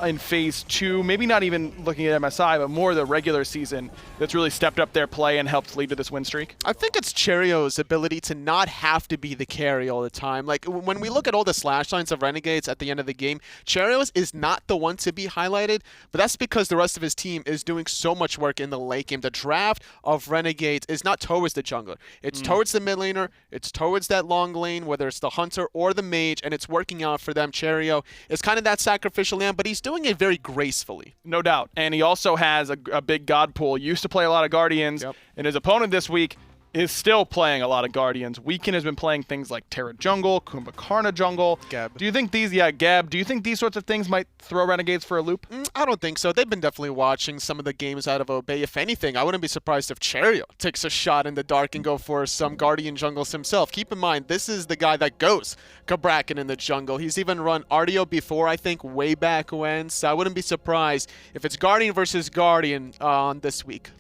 in Phase 2, maybe not even looking at MSI, but more the regular season, that's really stepped up their play and helped lead to this win streak? I think it's Cherio's ability to not have to be the carry all the time. Like, when we look at all the slash lines of Renegades at the end of the game, Cherio's is not the one to be highlighted, but that's because the rest of his team is doing so much work in the late game. The draft of Renegades is not towards the jungler. It's towards the mid laner, it's towards that long lane, whether it's the hunter or the mage, and it's working out for them. Cherio is kind of that sacrificial lamb, but he's doing it very gracefully. No doubt. And he also has a big god pool. Used to play a lot of Guardians, and his opponent this week is still playing a lot of Guardians. Weekend has been playing things like Terra Jungle, Kumbhakarna Jungle. Geb. Do you think Geb, do you think these sorts of things might throw Renegades for a loop? I don't think so. They've been definitely watching some of the games out of Obey. If anything, I wouldn't be surprised if Cherio takes a shot in the dark and go for some Guardian jungles himself. Keep in mind, this is the guy that goes Kabrakan in the jungle. He's even run Artio before, I think, way back when, so I wouldn't be surprised if it's Guardian versus Guardian on this week.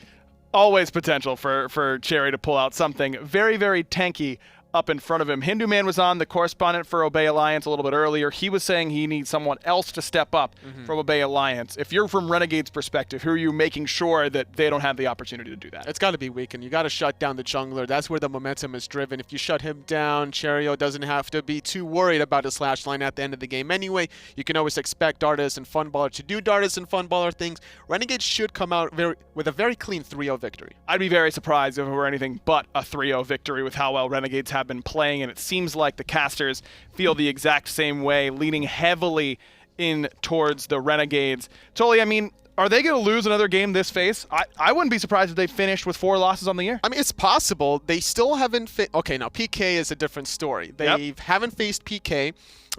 Always potential for Cherry to pull out something very, very tanky up in front of him. Hindu Man was on, the correspondent for Obey Alliance, a little bit earlier. He was saying he needs someone else to step up from Obey Alliance. If you're from Renegade's perspective, who are you making sure that they don't have the opportunity to do that? It's got to be Weekend. You got to shut down the jungler. That's where the momentum is driven. If you shut him down, Cherio doesn't have to be too worried about his slash line at the end of the game anyway. You can always expect Dardas and Funballer to do Dardas and Funballer things. Renegade should come out with a very clean 3-0 victory. I'd be very surprised if it were anything but a 3-0 victory with how well Renegades have been playing, and it seems like the casters feel the exact same way, leaning heavily in towards the Renegades. Totally, I mean, are they going to lose another game this phase? I wouldn't be surprised if they finished with 4 losses on the year. I mean, it's possible. They still haven't okay, now PK is a different story. They haven't faced PK,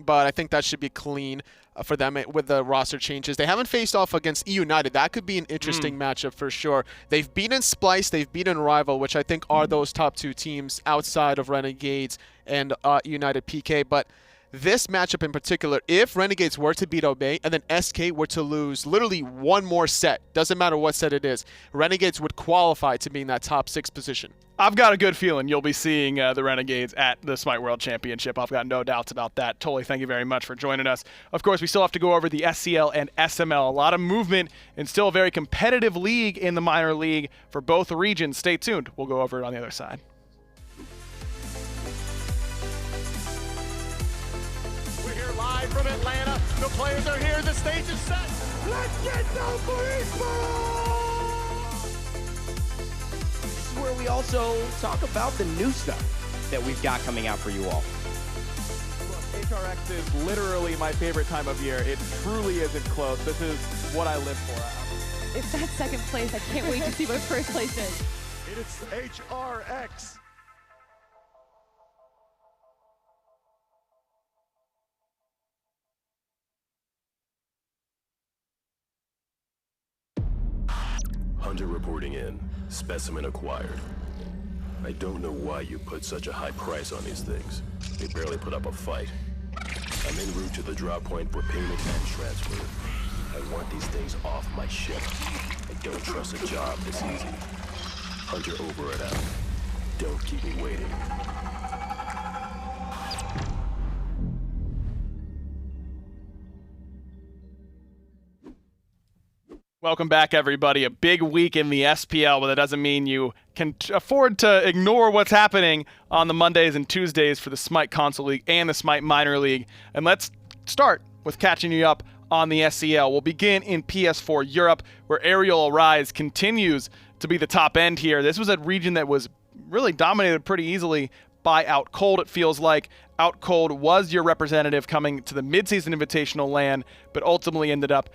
but I think that should be clean for them with the roster changes. They haven't faced off against E-United. That could be an interesting matchup for sure. They've beaten Splice, they've beaten Rival, which I think are those top 2 teams outside of Renegades and United PK. But this matchup in particular, if Renegades were to beat Obey and then SK were to lose literally one more set, doesn't matter what set it is, Renegades would qualify to be in that top 6 position. I've got a good feeling you'll be seeing the Renegades at the Smite World Championship. I've got no doubts about that. Totally, thank you very much for joining us. Of course, we still have to go over the SCL and SML. A lot of movement and still a very competitive league in the minor league for both regions. Stay tuned. We'll go over it on the other side. We're here live from Atlanta. The players are here. The stage is set. Let's get down for Esports! Where we also talk about the new stuff that we've got coming out for you all. HRX is literally my favorite time of year. It truly isn't close. This is what I live for. It's that second place. I can't wait to see what first place is. It's HRX. Hunter reporting in. Specimen acquired. I don't know why you put such a high price on these things. They barely put up a fight. I'm en route to the drop point for payment and transfer. I want these things off my ship. I don't trust a job this easy. Hunter over and out. Don't keep me waiting. Welcome back, everybody. A big week in the SPL, but that doesn't mean you can afford to ignore what's happening on the Mondays and Tuesdays for the Smite Console League and the Smite Minor League. And let's start with catching you up on the SCL. We'll begin in PS4 Europe, where Aerial Arise continues to be the top end here. This was a region that was really dominated pretty easily by Out Cold, it feels like. Out Cold was your representative coming to the midseason invitational LAN, but ultimately ended up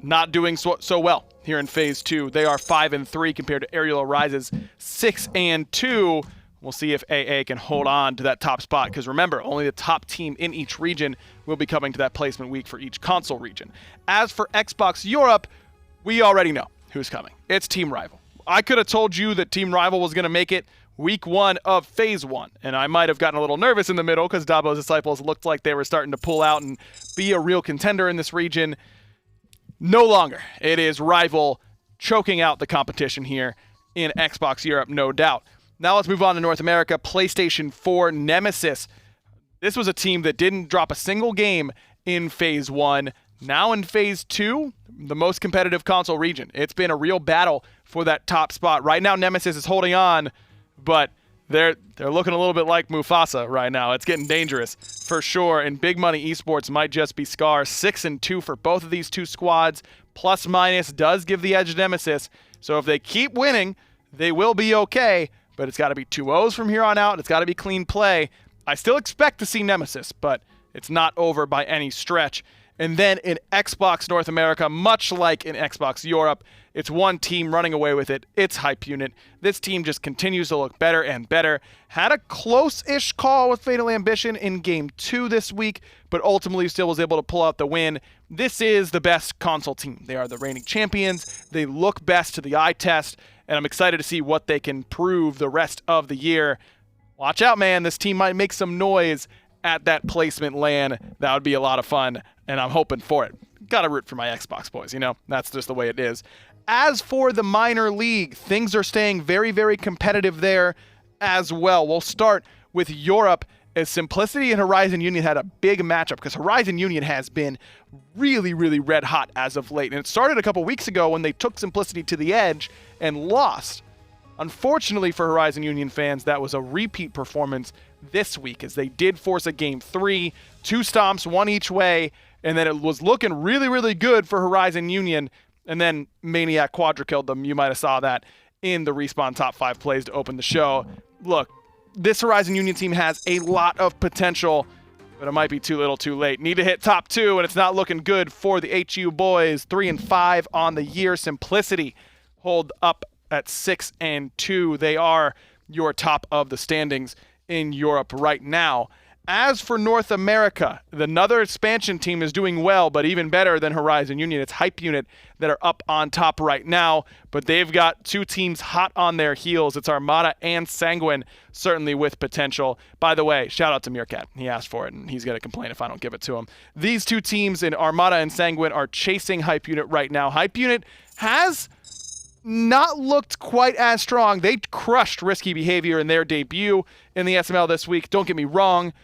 not doing so well here in Phase 2. They are 5-3 compared to Aerial Arise's 6-2. We'll see if AA can hold on to that top spot, because remember, only the top team in each region will be coming to that placement week for each console region. As for Xbox Europe, we already know who's coming. It's Team Rival. I could have told you that Team Rival was going to make it week 1 of Phase 1, and I might have gotten a little nervous in the middle because Dabo's Disciples looked like they were starting to pull out and be a real contender in this region. No longer. It is Rival choking out the competition here in Xbox Europe, no doubt. Now let's move on to North America. PlayStation 4 Nemesis This was a team that didn't drop a single game in Phase 1. Now in Phase 2, the most competitive console region. It's been a real battle for that top spot. Right now, Nemesis is holding on, but they're looking a little bit like Mufasa right now. It's getting dangerous for sure, and Big Money Esports might just be Scar. 6-2 for both of these two squads. Plus minus does give the edge to Nemesis, so if they keep winning, they will be okay, but it's got to be 2-0s from here on out. It's got to be clean play. I still expect to see Nemesis, but it's not over by any stretch. And then in Xbox North America, much like in Xbox Europe, it's one team running away with it. It's Hype Unit. This team just continues to look better and better. Had a close-ish call with Fatal Ambition in Game 2 this week, but ultimately still was able to pull out the win. This is the best console team. They are the reigning champions. They look best to the eye test, and I'm excited to see what they can prove the rest of the year. Watch out, man. This team might make some noise at that placement LAN. That would be a lot of fun, and I'm hoping for it. Gotta root for my Xbox boys, That's just the way it is. As for the minor league, things are staying very, very competitive there as well. We'll start with Europe, as Simplicity and Horizon Union had a big matchup, because Horizon Union has been really, really red hot as of late. And it started a couple weeks ago when they took Simplicity to the edge and lost. Unfortunately for Horizon Union fans, that was a repeat performance this week, as they did force a Game 3, 2 stomps, 1 each way, and then it was looking really, really good for Horizon Union, and then Maniac quadra-killed them. You might have saw that in the Respawn Top 5 plays to open the show. Look, this Horizon Union team has a lot of potential, but it might be too little too late. Need to hit top 2, and it's not looking good for the HU boys. 3-5 on the year. Simplicity hold up at 6-2. They are your top of the standings in Europe right now. As for North America, another expansion team is doing well, but even better than Horizon Union. It's Hype Unit that are up on top right now, but they've got 2 teams hot on their heels. It's Armada and Sanguine, certainly with potential. By the way, shout out to Meerkat. He asked for it, and he's going to complain if I don't give it to him. These 2 teams in Armada and Sanguine are chasing Hype Unit right now. Hype Unit has not looked quite as strong. They crushed Risky Behavior in their debut in the SML this week. Don't get me wrong,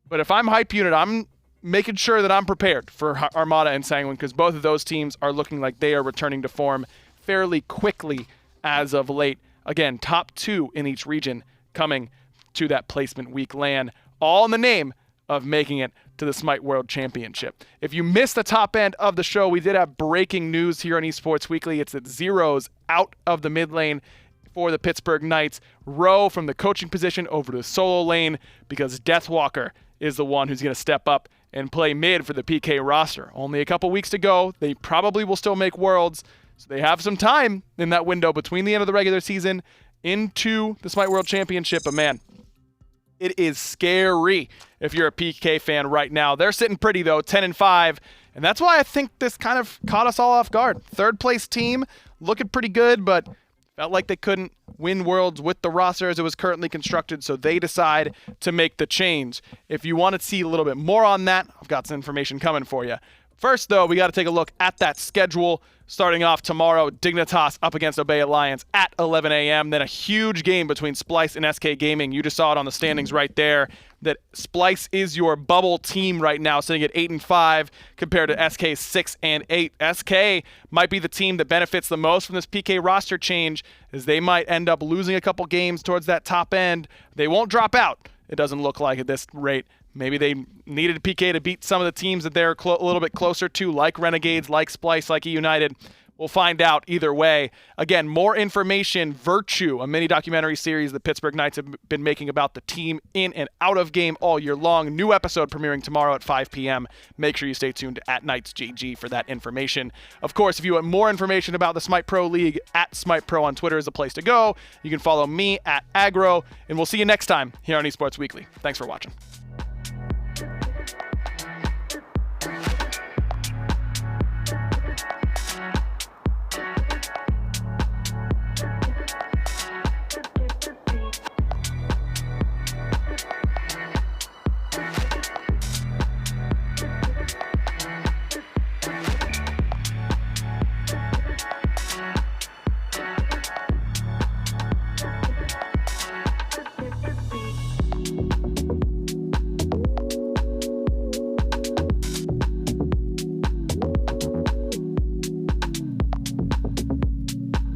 but if I'm Hype Unit, I'm making sure that I'm prepared for Armada and Sanguine, because both of those teams are looking like they are returning to form fairly quickly as of late. Again, top 2 in each region coming to that placement week LAN, all in the name of making it to the Smite World Championship. If you missed the top end of the show, we did have breaking news here on Esports Weekly. It's that Zero's out of the mid lane for the Pittsburgh Knights. Rowe from the coaching position over to the solo lane, because Deathwalker is the one who's going to step up and play mid for the PK roster. Only a couple weeks to go. They probably will still make Worlds, so they have some time in that window between the end of the regular season into the Smite World Championship. But man, it is scary if you're a PK fan right now. They're sitting pretty, though, 10-5, and that's why I think this kind of caught us all off guard. Third place team, looking pretty good, but felt like they couldn't win Worlds with the roster as it was currently constructed, so they decide to make the change. If you want to see a little bit more on that, I've got some information coming for you. First, though, we got to take a look at that schedule. Starting off tomorrow, Dignitas up against Obey Alliance at 11 a.m. Then a huge game between Splice and SK Gaming. You just saw it on the standings right there, that Splice is your bubble team right now, sitting at 8-5 compared to SK's 6-8. SK might be the team that benefits the most from this PK roster change, as they might end up losing a couple games towards that top end. They won't drop out, it doesn't look like, at this rate. Maybe they needed PK to beat some of the teams that they're a little bit closer to, like Renegades, like Splice, like E-United. We'll find out either way. Again, more information, Virtue, a mini documentary series the Pittsburgh Knights have been making about the team in and out of game all year long. New episode premiering tomorrow at 5 p.m. Make sure you stay tuned at KnightsGG for that information. Of course, if you want more information about the Smite Pro League, at Smite Pro on Twitter is the place to go. You can follow me at Agro, and we'll see you next time here on Esports Weekly. Thanks for watching.